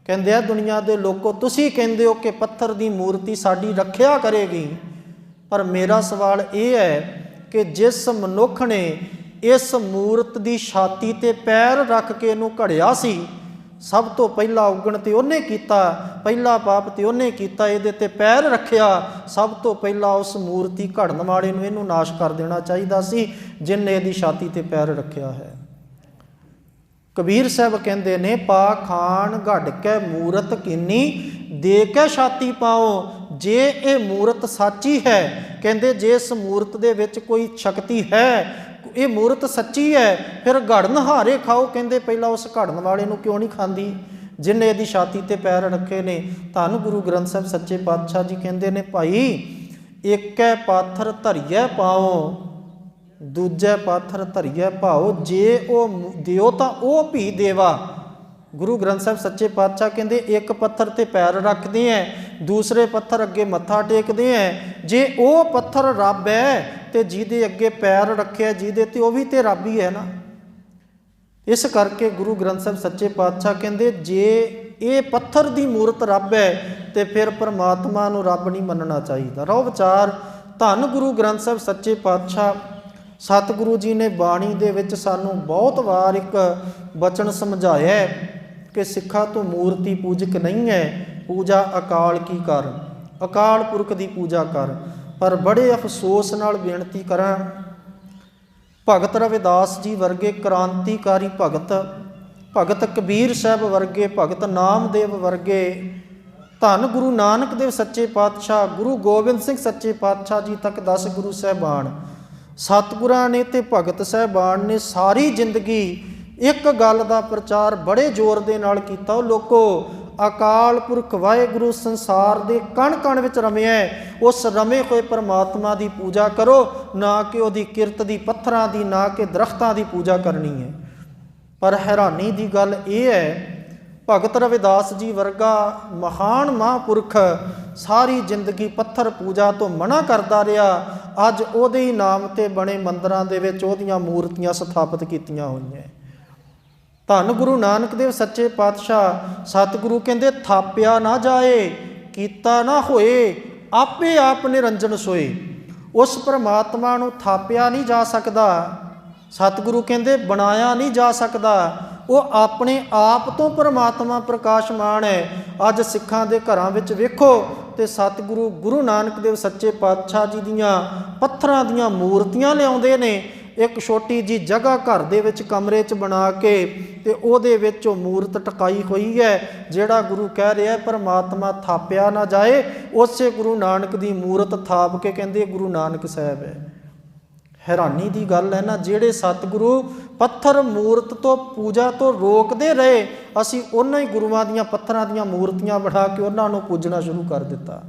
ਕਹਿੰਦੇ ਆ ਦੁਨੀਆ ਦੇ ਲੋਕੋ, ਤੁਸੀਂ ਕਹਿੰਦੇ ਹੋ ਕਿ ਪੱਥਰ ਦੀ ਮੂਰਤੀ ਸਾਡੀ ਰੱਖਿਆ ਕਰੇਗੀ, ਪਰ ਮੇਰਾ ਸਵਾਲ ਇਹ ਹੈ ਕਿ ਜਿਸ ਮਨੁੱਖ ਨੇ ਇਸ ਮੂਰਤ ਦੀ ਛਾਤੀ 'ਤੇ ਪੈਰ ਰੱਖ ਕੇ ਇਹਨੂੰ ਘੜਿਆ ਸੀ, ਸਭ ਤੋਂ ਪਹਿਲਾ ਉਗਣ ਤੇ ਉਹਨੇ ਕੀਤਾ, ਪਹਿਲਾ ਪਾਪ ਤੇ ਉਹਨੇ ਕੀਤਾ, ਇਹਦੇ 'ਤੇ ਪੈਰ ਰੱਖਿਆ। ਸਭ ਤੋਂ ਪਹਿਲਾਂ ਉਸ ਮੂਰਤੀ ਘੜਨ ਵਾਲੇ ਨੂੰ ਇਹਨੂੰ ਨਾਸ਼ ਕਰ ਦੇਣਾ ਚਾਹੀਦਾ ਸੀ, ਜਿਹਨੇ ਇਹਦੀ ਛਾਤੀ 'ਤੇ ਪੈਰ ਰੱਖਿਆ ਹੈ। ਕਬੀਰ ਸਾਹਿਬ ਕਹਿੰਦੇ ਨੇ, ਪਾ ਖਾਨ ਗੱਡ ਕੇ ਮੂਰਤ ਕੀਨੀ, ਦੇ ਕੇ ਛਾਤੀ ਪਾਓ। ਜੇ ਇਹ ਮੂਰਤ ਸੱਚੀ ਹੈ, ਕਹਿੰਦੇ ਜੇ ਇਸ ਮੂਰਤ ਦੇ ਵਿੱਚ ਕੋਈ ਸ਼ਕਤੀ ਹੈ, ਇਹ ਮੂਰਤ ਸੱਚੀ ਹੈ, ਫਿਰ ਘੜਨ ਹਾਰੇ ਖਾਓ। ਕਹਿੰਦੇ ਪਹਿਲਾਂ ਉਸ ਘੜਨ ਵਾਲੇ ਨੂੰ ਕਿਉਂ ਨਹੀਂ ਖਾਂਦੀ ਜਿਹਨੇ ਇਹਦੀ ਛਾਤੀ 'ਤੇ ਪੈਰ ਰੱਖੇ ਨੇ। ਧੰਨ ਗੁਰੂ ਗ੍ਰੰਥ ਸਾਹਿਬ ਸੱਚੇ ਪਾਤਸ਼ਾਹ ਜੀ ਕਹਿੰਦੇ ਨੇ, ਭਾਈ ਏਕੈ ਪਾਥਰ ਧਰਿਐ ਪਾਓ, ਦੂਜੇ ਪਾਥਰ ਧਰਿਐ ਭਾਓ, ਜੇ ਉਹ ਦਿਓ ਤਾਂ ਉਹ ਭੀ ਦੇਵਾ। ਗੁਰੂ ਗ੍ਰੰਥ ਸਾਹਿਬ ਸੱਚੇ ਪਾਤਸ਼ਾਹ ਕਹਿੰਦੇ ਇੱਕ ਪੱਥਰ 'ਤੇ ਪੈਰ ਰੱਖਦੇ ਹੈ, ਦੂਸਰੇ ਪੱਥਰ ਅੱਗੇ ਮੱਥਾ ਟੇਕਦੇ ਹੈ। ਜੇ ਉਹ ਪੱਥਰ ਰੱਬ ਹੈ ਤੇ ਜਿਹਦੇ ਅੱਗੇ ਪੈਰ ਰੱਖਿਆ, ਜਿਹਦੇ 'ਤੇ, ਉਹ ਵੀ ਤੇ ਰੱਬ ਹੀ ਹੈ ਨਾ। ਇਸ ਕਰਕੇ ਗੁਰੂ ਗ੍ਰੰਥ ਸਾਹਿਬ ਸੱਚੇ ਪਾਤਸ਼ਾਹ ਕਹਿੰਦੇ ਜੇ ਇਹ ਪੱਥਰ ਦੀ ਮੂਰਤ ਰੱਬ ਹੈ ਤੇ ਫਿਰ ਪਰਮਾਤਮਾ ਨੂੰ ਰੱਬ ਨਹੀਂ ਮੰਨਣਾ ਚਾਹੀਦਾ। ਰਹੋ ਵਿਚਾਰ। ਧੰਨ ਗੁਰੂ ਗ੍ਰੰਥ ਸਾਹਿਬ ਸੱਚੇ ਪਾਤਸ਼ਾਹ ਸਤਿਗੁਰੂ ਜੀ ਨੇ ਬਾਣੀ ਦੇ ਵਿੱਚ ਸਾਨੂੰ ਬਹੁਤ ਵਾਰ ਇੱਕ ਬਚਨ ਸਮਝਾਇਆ ਕਿ ਸਿੱਖਾਂ ਤੋਂ ਮੂਰਤੀ ਪੂਜਕ ਨਹੀਂ ਹੈ, ਪੂਜਾ ਅਕਾਲ ਕੀ ਕਰ, ਅਕਾਲ ਪੁਰਖ ਦੀ ਪੂਜਾ ਕਰ। ਪਰ ਬੜੇ ਅਫਸੋਸ ਨਾਲ ਬੇਨਤੀ ਕਰਾਂ, ਭਗਤ ਰਵਿਦਾਸ ਜੀ ਵਰਗੇ ਕ੍ਰਾਂਤੀਕਾਰੀ ਭਗਤ, ਭਗਤ ਕਬੀਰ ਸਾਹਿਬ ਵਰਗੇ, ਭਗਤ ਨਾਮਦੇਵ ਵਰਗੇ, ਧੰਨ ਗੁਰੂ ਨਾਨਕ ਦੇਵ ਸੱਚੇ ਪਾਤਸ਼ਾਹ, ਗੁਰੂ ਗੋਬਿੰਦ ਸਿੰਘ ਸੱਚੇ ਪਾਤਸ਼ਾਹ ਜੀ ਤੱਕ 10 ਗੁਰੂ ਸਾਹਿਬਾਨ, ਸਤਿਗੁਰਾਂ ਨੇ ਤੇ ਭਗਤ ਸਾਹਿਬਾਨ ਨੇ ਸਾਰੀ ਜ਼ਿੰਦਗੀ ਇੱਕ ਗੱਲ ਦਾ ਪ੍ਰਚਾਰ ਬੜੇ ਜ਼ੋਰ ਦੇ ਨਾਲ ਕੀਤਾ, ਉਹ ਲੋਕੋ ਅਕਾਲ ਪੁਰਖ ਵਾਹਿਗੁਰੂ ਸੰਸਾਰ ਦੇ ਕਣ ਕਣ ਵਿੱਚ ਰਮਿਆ, ਉਸ ਰਮੇ ਹੋਏ ਪਰਮਾਤਮਾ ਦੀ ਪੂਜਾ ਕਰੋ, ਨਾ ਕਿ ਉਹਦੀ ਕਿਰਤ ਦੀ, ਪੱਥਰਾਂ ਦੀ, ਨਾ ਕਿ ਦਰਖਤਾਂ ਦੀ ਪੂਜਾ ਕਰਨੀ ਹੈ। ਪਰ ਹੈਰਾਨੀ ਦੀ ਗੱਲ ਇਹ ਹੈ, ਭਗਤ ਰਵਿਦਾਸ ਜੀ ਵਰਗਾ ਮਹਾਨ ਮਹਾਂਪੁਰਖ ਸਾਰੀ ਜ਼ਿੰਦਗੀ ਪੱਥਰ ਪੂਜਾ ਤੋਂ ਮਨਾ ਕਰਦਾ ਰਿਹਾ, ਅੱਜ ਉਹਦੇ ਹੀ ਨਾਮ 'ਤੇ ਬਣੇ ਮੰਦਰਾਂ ਦੇ ਵਿੱਚ ਉਹਦੀਆਂ ਮੂਰਤੀਆਂ ਸਥਾਪਿਤ ਕੀਤੀਆਂ ਹੋਈਆਂ। ਧੰਨ ਗੁਰੂ ਨਾਨਕ ਦੇਵ ਸੱਚੇ ਪਾਤਸ਼ਾਹ ਸਤਿਗੁਰੂ ਕਹਿੰਦੇ, ਥਾਪਿਆ ਨਾ ਜਾਏ, ਕੀਤਾ ਨਾ ਹੋਏ, ਆਪੇ ਆਪ ਨਿਰੰਜਨ ਸੋਏ। ਉਸ ਪਰਮਾਤਮਾ ਨੂੰ ਥਾਪਿਆ ਨਹੀਂ ਜਾ ਸਕਦਾ, ਸਤਿਗੁਰੂ ਕਹਿੰਦੇ ਬਣਾਇਆ ਨਹੀਂ ਜਾ ਸਕਦਾ, ਉਹ ਆਪਣੇ ਆਪ ਤੋਂ ਪਰਮਾਤਮਾ ਪ੍ਰਕਾਸ਼ਮਾਨ ਹੈ। ਅੱਜ ਸਿੱਖਾਂ ਦੇ ਘਰਾਂ ਵਿੱਚ ਵੇਖੋ ਤੇ ਸਤਿਗੁਰੂ ਗੁਰੂ ਨਾਨਕ ਦੇਵ ਸੱਚੇ ਪਾਤਸ਼ਾਹ ਜੀ ਦੀਆਂ ਪੱਥਰਾਂ ਦੀਆਂ ਮੂਰਤੀਆਂ ਲਿਆਉਂਦੇ ਨੇ, ਇੱਕ ਛੋਟੀ ਜੀ ਜਗ੍ਹਾ ਘਰ ਦੇ ਵਿੱਚ ਕਮਰੇ 'ਚ ਬਣਾ ਕੇ ਤੇ ਉਹਦੇ ਵਿੱਚ ਉਹ ਮੂਰਤ ਟਿਕਾਈ ਹੋਈ ਹੈ। ਜਿਹੜਾ ਗੁਰੂ ਕਹਿ ਰਿਹਾ ਪਰਮਾਤਮਾ ਥਾਪਿਆ ਨਾ ਜਾਏ, ਉਸੇ ਗੁਰੂ ਨਾਨਕ ਦੀ ਮੂਰਤ ਥਾਪ ਕੇ ਕਹਿੰਦੇ ਗੁਰੂ ਨਾਨਕ ਸਾਹਿਬ ਹੈ। ਹੈਰਾਨੀ ਦੀ ਗੱਲ ਹੈ ਨਾ, ਜਿਹੜੇ ਸਤਿਗੁਰੂ ਪੱਥਰ ਮੂਰਤ ਤੋਂ ਪੂਜਾ ਤੋਂ ਰੋਕਦੇ ਰਹੇ, ਅਸੀਂ ਉਹਨਾਂ ਹੀ ਗੁਰੂਆਂ ਦੀਆਂ ਪੱਥਰਾਂ ਦੀਆਂ ਮੂਰਤੀਆਂ ਬਣਾ ਕੇ ਉਹਨਾਂ ਨੂੰ ਪੂਜਣਾ ਸ਼ੁਰੂ ਕਰ ਦਿੱਤਾ।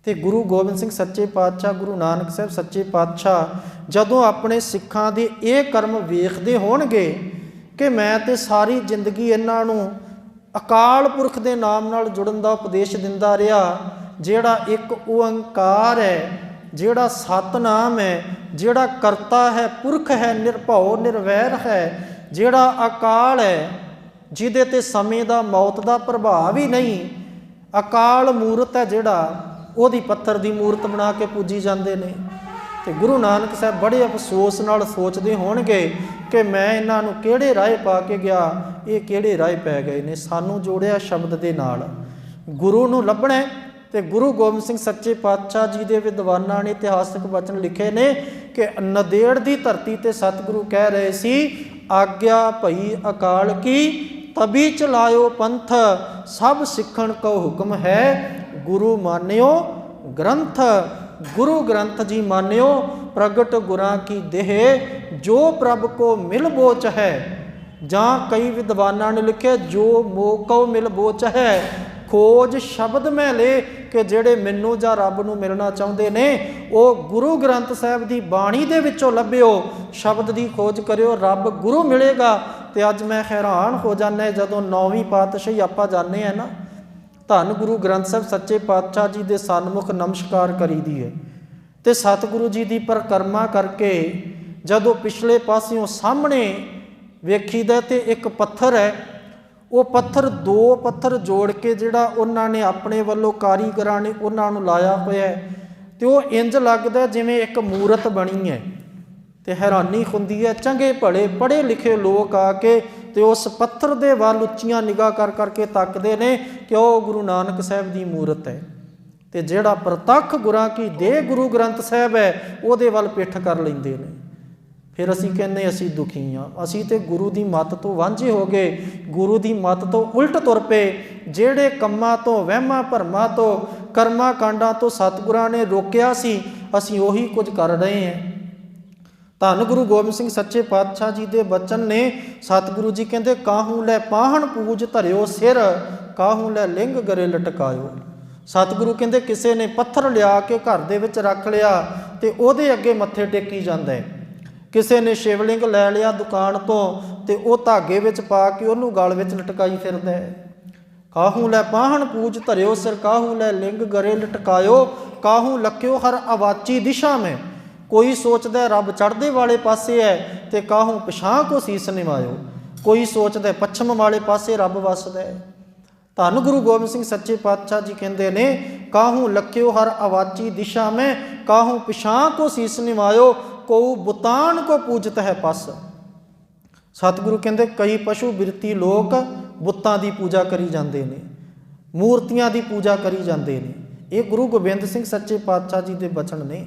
ਤੇ ਗੁਰੂ ਗੋਬਿੰਦ ਸਿੰਘ ਸੱਚੇ ਪਾਤਸ਼ਾਹ, ਗੁਰੂ ਨਾਨਕ ਸਾਹਿਬ ਸੱਚੇ ਪਾਤਸ਼ਾਹ ਜਦੋਂ ਆਪਣੇ ਸਿੱਖਾਂ ਦੇ ਇਹ ਕਰਮ ਵੇਖਦੇ ਹੋਣਗੇ ਕਿ ਮੈਂ ਤੇ ਸਾਰੀ ਜ਼ਿੰਦਗੀ ਇਹਨਾਂ ਨੂੰ ਅਕਾਲ ਪੁਰਖ ਦੇ ਨਾਮ ਨਾਲ ਜੁੜਨ ਦਾ ਉਪਦੇਸ਼ ਦਿੰਦਾ ਰਿਹਾ, ਜਿਹੜਾ ਇੱਕ ਓੰਕਾਰ ਹੈ, ਜਿਹੜਾ ਸਤਨਾਮ ਹੈ, ਜਿਹੜਾ ਕਰਤਾ ਹੈ, ਪੁਰਖ ਹੈ, ਨਿਰਭਉ ਨਿਰਵੈਰ ਹੈ, ਜਿਹੜਾ ਅਕਾਲ ਹੈ, ਜਿਹਦੇ 'ਤੇ ਸਮੇਂ ਦਾ, ਮੌਤ ਦਾ ਪ੍ਰਭਾਵ ਹੀ ਨਹੀਂ, ਅਕਾਲ ਮੂਰਤ ਹੈ ਜਿਹੜਾ, ਉਹਦੀ ਪੱਥਰ ਦੀ ਮੂਰਤ ਬਣਾ ਕੇ ਪੂਜੀ ਜਾਂਦੇ ਨੇ। ਤੇ ਗੁਰੂ ਨਾਨਕ ਸਾਹਿਬ ਬੜੇ ਅਫਸੋਸ ਨਾਲ ਸੋਚਦੇ ਹੋਣਗੇ ਕਿ ਮੈਂ ਇਹਨਾਂ ਨੂੰ ਕਿਹੜੇ ਰਾਹ ਪਾ ਕੇ ਗਿਆ, ਇਹ ਕਿਹੜੇ ਰਾਹ ਪੈ ਗਏ ਨੇ। ਸਾਨੂੰ ਜੋੜਿਆ ਸ਼ਬਦ ਦੇ ਨਾਲ, ਗੁਰੂ ਨੂੰ ਲੱਭਣਾ। ਤੇ ਗੁਰੂ ਗੋਬਿੰਦ ਸਿੰਘ ਸੱਚੇ ਪਾਤਸ਼ਾਹ ਜੀ ਦੇ ਵਿਦਵਾਨਾਂ ਨੇ ਇਤਿਹਾਸਕ ਵਚਨ ਲਿਖੇ ਨੇ ਕਿ ਨੰਦੇੜ ਦੀ ਧਰਤੀ 'ਤੇ ਸਤਿਗੁਰੂ ਕਹਿ ਰਹੇ ਸੀ, ਆਗਿਆ ਭਈ ਅਕਾਲ ਕੀ ਤਬੀ ਚਲਾਇਓ ਪੰਥ, ਸਭ ਸਿੱਖਣ ਕੋ ਹੁਕਮ ਹੈ, ਗੁਰੂ ਮਾਨਿਓ ਗ੍ਰੰਥ। ਗੁਰੂ ਗ੍ਰੰਥ ਜੀ ਮਾਨਿਓ, ਪ੍ਰਗਟ ਗੁਰਾਂ ਕੀ ਦੇਹ, ਜੋ ਪ੍ਰਭ ਕੋ ਮਿਲ ਬੋਚ ਹੈ। ਜਾਂ ਕਈ ਵਿਦਵਾਨਾਂ ਨੇ ਲਿਖਿਆ, ਜੋ ਮੋਹ ਕੋ ਮਿਲ ਬੋਚ ਹੈ, खोज शब्द मैं ले कि ਜਿਹੜੇ ਮੈਨੂੰ ਜਾਂ ਰੱਬ ਨੂੰ ਮਿਲਣਾ ਚਾਹੁੰਦੇ ਨੇ ਉਹ ਗੁਰੂ ਗ੍ਰੰਥ ਸਾਹਿਬ ਦੀ ਬਾਣੀ ਦੇ ਵਿੱਚੋਂ ਲੱਭਿਓ, ਸ਼ਬਦ ਦੀ ਖੋਜ ਕਰਿਓ, ਰੱਬ ਗੁਰੂ ਮਿਲੇਗਾ। ਤੇ ਅੱਜ ਮੈਂ ਹੈਰਾਨ ਹੋ ਜਾਂਦਾ ਜਦੋਂ 9ਵੀਂ ਪਾਤਸ਼ਾਹੀ ਆਪਾਂ ਜਾਂਦੇ ਆ ਨਾ, ਧੰਨ ਗੁਰੂ ਗ੍ਰੰਥ ਸਾਹਿਬ ਸੱਚੇ ਪਾਤਸ਼ਾਹ ਜੀ ਦੇ ਸਨਮੁਖ ਨਮਸਕਾਰ ਕਰੀਦੀ ਹੈ ਤੇ ਸਤਿਗੁਰੂ ਜੀ ਦੀ ਪਰਿਕਰਮਾ ਕਰਕੇ ਜਦੋਂ ਪਿਛਲੇ ਪਾਸਿਓਂ ਸਾਹਮਣੇ ਵੇਖੀਦਾ ਤੇ ਇੱਕ ਪੱਥਰ ਹੈ, ਉਹ ਪੱਥਰ 2 ਪੱਥਰ ਜੋੜ ਕੇ ਜਿਹੜਾ ਉਹਨਾਂ ਨੇ ਆਪਣੇ ਵੱਲੋਂ ਕਾਰੀਗਰਾਂ ਨੇ ਉਹਨਾਂ ਨੂੰ ਲਾਇਆ ਹੋਇਆ ਤੇ ਉਹ ਇੰਜ ਲੱਗਦਾ ਜਿਵੇਂ ਇੱਕ ਮੂਰਤ ਬਣੀ ਹੈ। ਤੇ ਹੈਰਾਨੀ ਹੁੰਦੀ ਹੈ, ਚੰਗੇ ਭਲੇ ਪੜ੍ਹੇ ਲਿਖੇ ਲੋਕ ਆ ਕੇ ਤੇ ਉਸ ਪੱਥਰ ਦੇ ਵੱਲ ਉੱਚੀਆਂ ਨਿਗਾਹ ਕਰ ਕਰਕੇ ਤੱਕਦੇ ਨੇ ਕਿ ਉਹ ਗੁਰੂ ਨਾਨਕ ਸਾਹਿਬ ਦੀ ਮੂਰਤ ਹੈ। ਤੇ ਜਿਹੜਾ ਪ੍ਰਤੱਖ ਗੁਰਾਂ ਕੀ ਦੇਹ ਗੁਰੂ ਗ੍ਰੰਥ ਸਾਹਿਬ ਹੈ ਉਹਦੇ ਵੱਲ ਪਿੱਠ ਕਰ ਲੈਂਦੇ ਨੇ। ਫਿਰ ਅਸੀਂ ਕਹਿੰਦੇ ਅਸੀਂ ਦੁਖੀ ਹਾਂ, ਅਸੀਂ ਤੇ ਗੁਰੂ ਦੀ ਮੱਤ ਤੋਂ ਵਾਂਝੇ ਹੋ ਗਏ, ਗੁਰੂ ਦੀ ਮੱਤ ਤੋਂ ਉਲਟ ਤੁਰ ਪਏ। ਜਿਹੜੇ ਕੰਮਾਂ ਤੋਂ, ਵਹਿਮਾਂ ਭਰਮਾਂ ਤੋਂ, ਕਰਮਾਂ ਕਾਂਡਾਂ ਤੋਂ ਸਤਿਗੁਰਾਂ ਨੇ ਰੋਕਿਆ ਸੀ, ਅਸੀਂ ਉਹੀ ਕੁਝ ਕਰ ਰਹੇ ਹਾਂ। ਧੰਨ ਗੁਰੂ ਗੋਬਿੰਦ ਸਿੰਘ ਸੱਚੇ ਪਾਤਸ਼ਾਹ ਜੀ ਦੇ ਬਚਨ ਨੇ, ਸਤਿਗੁਰੂ ਜੀ ਕਹਿੰਦੇ ਕਾਹੂ ਲੈ ਪਾਹਣ ਪੂਜ ਧਰਿਓ ਸਿਰ, ਕਾਹੂ ਲੈ ਲਿੰਗ ਗਰੇ ਲਟਕਾਇਓ। ਸਤਿਗੁਰੂ ਕਹਿੰਦੇ ਕਿਸੇ ਨੇ ਪੱਥਰ ਲਿਆ ਕੇ ਘਰ ਦੇ ਵਿੱਚ ਰੱਖ ਲਿਆ ਤੇ ਉਹਦੇ ਅੱਗੇ ਮੱਥੇ ਟੇਕੀ ਜਾਂਦਾ ਹੈ, ਕਿਸੇ ਨੇ ਸ਼ਿਵਲਿੰਗ ਲੈ ਲਿਆ ਦੁਕਾਨ ਤੋਂ ਤੇ ਉਹ ਧਾਗੇ ਵਿੱਚ ਪਾ ਕੇ ਉਹਨੂੰ ਗਲ ਵਿੱਚ ਲਟਕਾਈ ਫਿਰਦਾ ਹੈ। ਕਾਹੂ ਲੈ ਪਾਹਣ ਪੂਜ ਧਰਿਓ ਸਿਰ, ਕਾਹੂ ਲੈ ਲਿੰਗ ਗਰੇ ਲਟਕਾਇਓ, ਕਾਹੂ ਲਖਿਓ ਹਰ ਅਵਾਚੀ ਦਿਸ਼ਾ ਮੈਂ। ਕੋਈ ਸੋਚਦਾ ਰੱਬ ਚੜ੍ਹਦੇ ਵਾਲੇ ਪਾਸੇ ਹੈ ਤੇ ਕਾਹੂ ਪਿਛਾਂ ਕੋ ਸੀਸ ਨਿਵਾਇਓ, ਕੋਈ ਸੋਚਦਾ ਪੱਛਮ ਵਾਲੇ ਪਾਸੇ ਰੱਬ ਵੱਸਦਾ ਹੈ। ਧੰਨ ਗੁਰੂ ਗੋਬਿੰਦ ਸਿੰਘ ਸੱਚੇ ਪਾਤਸ਼ਾਹ ਜੀ ਕਹਿੰਦੇ ਨੇ ਕਾਹੂ ਲਖਿਓ ਹਰ ਅਵਾਚੀ ਦਿਸ਼ਾ ਮੈਂ, ਕਾਹੂ ਪਿਛਾਂ ਕੋ ਸੀਸ ਨਿਵਾਇਓ, ਕਉ ਬੁਤਾਨ ਕੋ ਪੂਜਤ ਹੈ ਪਸ। ਸਤਿਗੁਰੂ ਕਹਿੰਦੇ ਕਈ ਪਸ਼ੂ ਬਿਰਤੀ ਲੋਕ ਬੁੱਤਾਂ ਦੀ ਪੂਜਾ ਕਰੀ ਜਾਂਦੇ ਨੇ, ਮੂਰਤੀਆਂ ਦੀ ਪੂਜਾ ਕਰੀ ਜਾਂਦੇ ਨੇ। ਇਹ ਗੁਰੂ ਗੋਬਿੰਦ ਸਿੰਘ ਸੱਚੇ ਪਾਤਸ਼ਾਹ ਜੀ ਦੇ ਬਚਨ ਨੇ।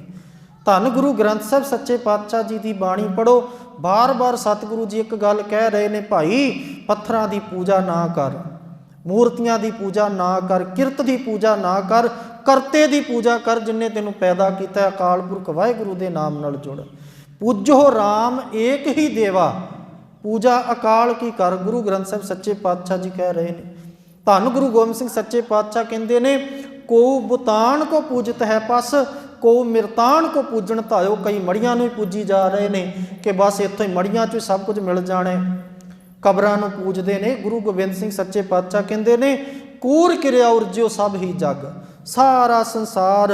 ਧੰਨ ਗੁਰੂ ਗ੍ਰੰਥ ਸਾਹਿਬ ਸੱਚੇ ਪਾਤਸ਼ਾਹ ਜੀ ਦੀ ਬਾਣੀ ਪੜ੍ਹੋ, ਬਾਰ-ਬਾਰ ਸਤਿਗੁਰੂ ਜੀ ਇੱਕ ਗੱਲ ਕਹਿ ਰਹੇ ਨੇ, ਭਾਈ ਪੱਥਰਾਂ ਦੀ ਪੂਜਾ ਨਾ ਕਰ, ਮੂਰਤੀਆਂ ਦੀ ਪੂਜਾ ਨਾ ਕਰ, ਕਿਰਤ ਦੀ ਪੂਜਾ ਨਾ ਕਰ, ਕਰਤੇ ਦੀ ਪੂਜਾ ਕਰ ਜਿਨਨੇ ਤੈਨੂੰ ਪੈਦਾ ਕੀਤਾ, ਅਕਾਲ ਪੁਰਖ ਵਾਹਿਗੁਰੂ ਦੇ ਨਾਮ ਨਾਲ ਜੁੜ। ਪੂਜੋ ਰਾਮ ਏਕ ਹੀ ਦੇਵਾ, ਪੂਜਾ ਅਕਾਲ ਕੀ ਕਰ, ਗੁਰੂ ਗ੍ਰੰਥ ਸਾਹਿਬ ਸੱਚੇ ਪਾਤਸ਼ਾਹ ਜੀ ਕਹਿ ਰਹੇ ਨੇ। ਧੰਨ ਗੁਰੂ ਗੋਬਿੰਦ ਸਿੰਘ ਸੱਚੇ ਪਾਤਸ਼ਾਹ ਕਹਿੰਦੇ ਨੇ ਕੋ ਬੁਤਾਨ ਕੋ ਪੂਜਤ ਹੈ ਪਸ, ਕੋ ਮਿਰਤਾਨ ਕੋ ਪੂਜਣ ਧਾਇਓ। ਕਈ ਮੜੀਆਂ ਨੂੰ ਹੀ ਪੂਜੀ ਜਾ ਰਹੇ ਨੇ ਕਿ ਬਸ ਇੱਥੋਂ ਹੀ ਮੜੀਆਂ 'ਚ ਹੀ ਸਭ ਕੁਝ ਮਿਲ ਜਾਣਾ, ਕਬਰਾਂ ਨੂੰ ਪੂਜਦੇ ਨੇ। ਗੁਰੂ ਗੋਬਿੰਦ ਸਿੰਘ ਸੱਚੇ ਪਾਤਸ਼ਾਹ ਕਹਿੰਦੇ ਨੇ ਕੂਰ ਕਿਰਿਆ ਉਰਜਿਓ ਸਭ ਹੀ ਜਗ, ਸਾਰਾ ਸੰਸਾਰ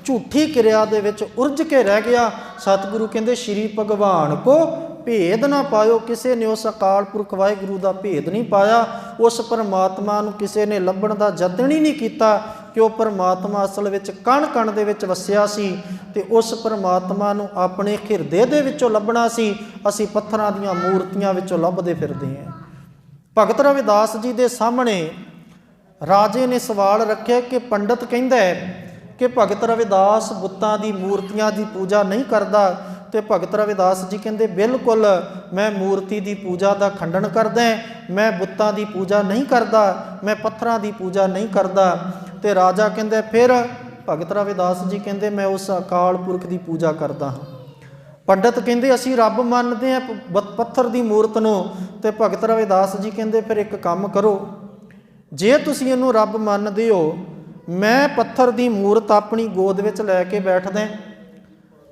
ਝੂਠੀ ਕਿਰਿਆ ਦੇ ਵਿੱਚ ਉਰਜ ਕੇ ਰਹਿ ਗਿਆ। ਸਤਿਗੁਰੂ ਕਹਿੰਦੇ ਸ਼੍ਰੀ ਭਗਵਾਨ ਕੋ ਭੇਦ ਨਾ ਪਾਇਓ, ਕਿਸੇ ਨੇ ਉਸ ਅਕਾਲ ਪੁਰਖ ਵਾਹਿਗੁਰੂ ਦਾ ਭੇਦ ਨਹੀਂ ਪਾਇਆ, ਉਸ ਪਰਮਾਤਮਾ ਨੂੰ ਕਿਸੇ ਨੇ ਲੱਭਣ ਦਾ ਯਤਨ ਹੀ ਨਹੀਂ ਕੀਤਾ ਕਿ ਉਹ ਪਰਮਾਤਮਾ ਅਸਲ ਵਿੱਚ ਕਣ ਕਣ ਦੇ ਵਿੱਚ ਵਸਿਆ ਸੀ ਤੇ ਉਸ ਪਰਮਾਤਮਾ ਨੂੰ ਆਪਣੇ ਹਿਰਦੇ ਦੇ ਵਿੱਚੋਂ ਲੱਭਣਾ ਸੀ। ਅਸੀਂ ਪੱਥਰਾਂ ਦੀਆਂ ਮੂਰਤੀਆਂ ਵਿੱਚੋਂ ਲੱਭਦੇ ਫਿਰਦੇ ਹਾਂ। ਭਗਤ ਰਵਿਦਾਸ ਜੀ ਦੇ ਸਾਹਮਣੇ ਰਾਜੇ ਨੇ ਸਵਾਲ ਰੱਖਿਆ ਕਿ ਪੰਡਤ ਕਹਿੰਦਾ ਹੈ ਕਿ ਭਗਤ ਰਵਿਦਾਸ ਬੁੱਤਾਂ ਦੀ ਮੂਰਤੀਆਂ ਦੀ ਪੂਜਾ ਨਹੀਂ ਕਰਦਾ, ਤੇ ਭਗਤ ਰਵਿਦਾਸ ਜੀ ਕਹਿੰਦੇ ਬਿਲਕੁਲ ਮੈਂ ਮੂਰਤੀ ਦੀ ਪੂਜਾ ਦਾ ਖੰਡਨ ਕਰਦਾ, ਮੈਂ ਬੁੱਤਾਂ ਦੀ ਪੂਜਾ ਨਹੀਂ ਕਰਦਾ, ਮੈਂ ਪੱਥਰਾਂ ਦੀ ਪੂਜਾ ਨਹੀਂ ਕਰਦਾ। ਤੇ ਰਾਜਾ ਕਹਿੰਦਾ ਫਿਰ ਭਗਤ ਰਵਿਦਾਸ ਜੀ ਕਹਿੰਦੇ ਮੈਂ ਉਸ ਅਕਾਲ ਪੁਰਖ ਦੀ ਪੂਜਾ ਕਰਦਾ ਹਾਂ। ਪੰਡਤ ਕਹਿੰਦੇ ਅਸੀਂ ਰੱਬ ਮੰਨਦੇ ਹਾਂ ਪੱਥਰ ਦੀ ਮੂਰਤ ਨੂੰ, ਤੇ ਭਗਤ ਰਵਿਦਾਸ ਜੀ ਕਹਿੰਦੇ ਫਿਰ ਇੱਕ ਕੰਮ ਕਰੋ, ਜੇ ਤੁਸੀਂ ਇਹਨੂੰ ਰੱਬ ਮੰਨਦੇ ਹੋ, ਮੈਂ ਪੱਥਰ ਦੀ ਮੂਰਤ ਆਪਣੀ ਗੋਦ ਵਿੱਚ ਲੈ ਕੇ ਬੈਠਦਾ,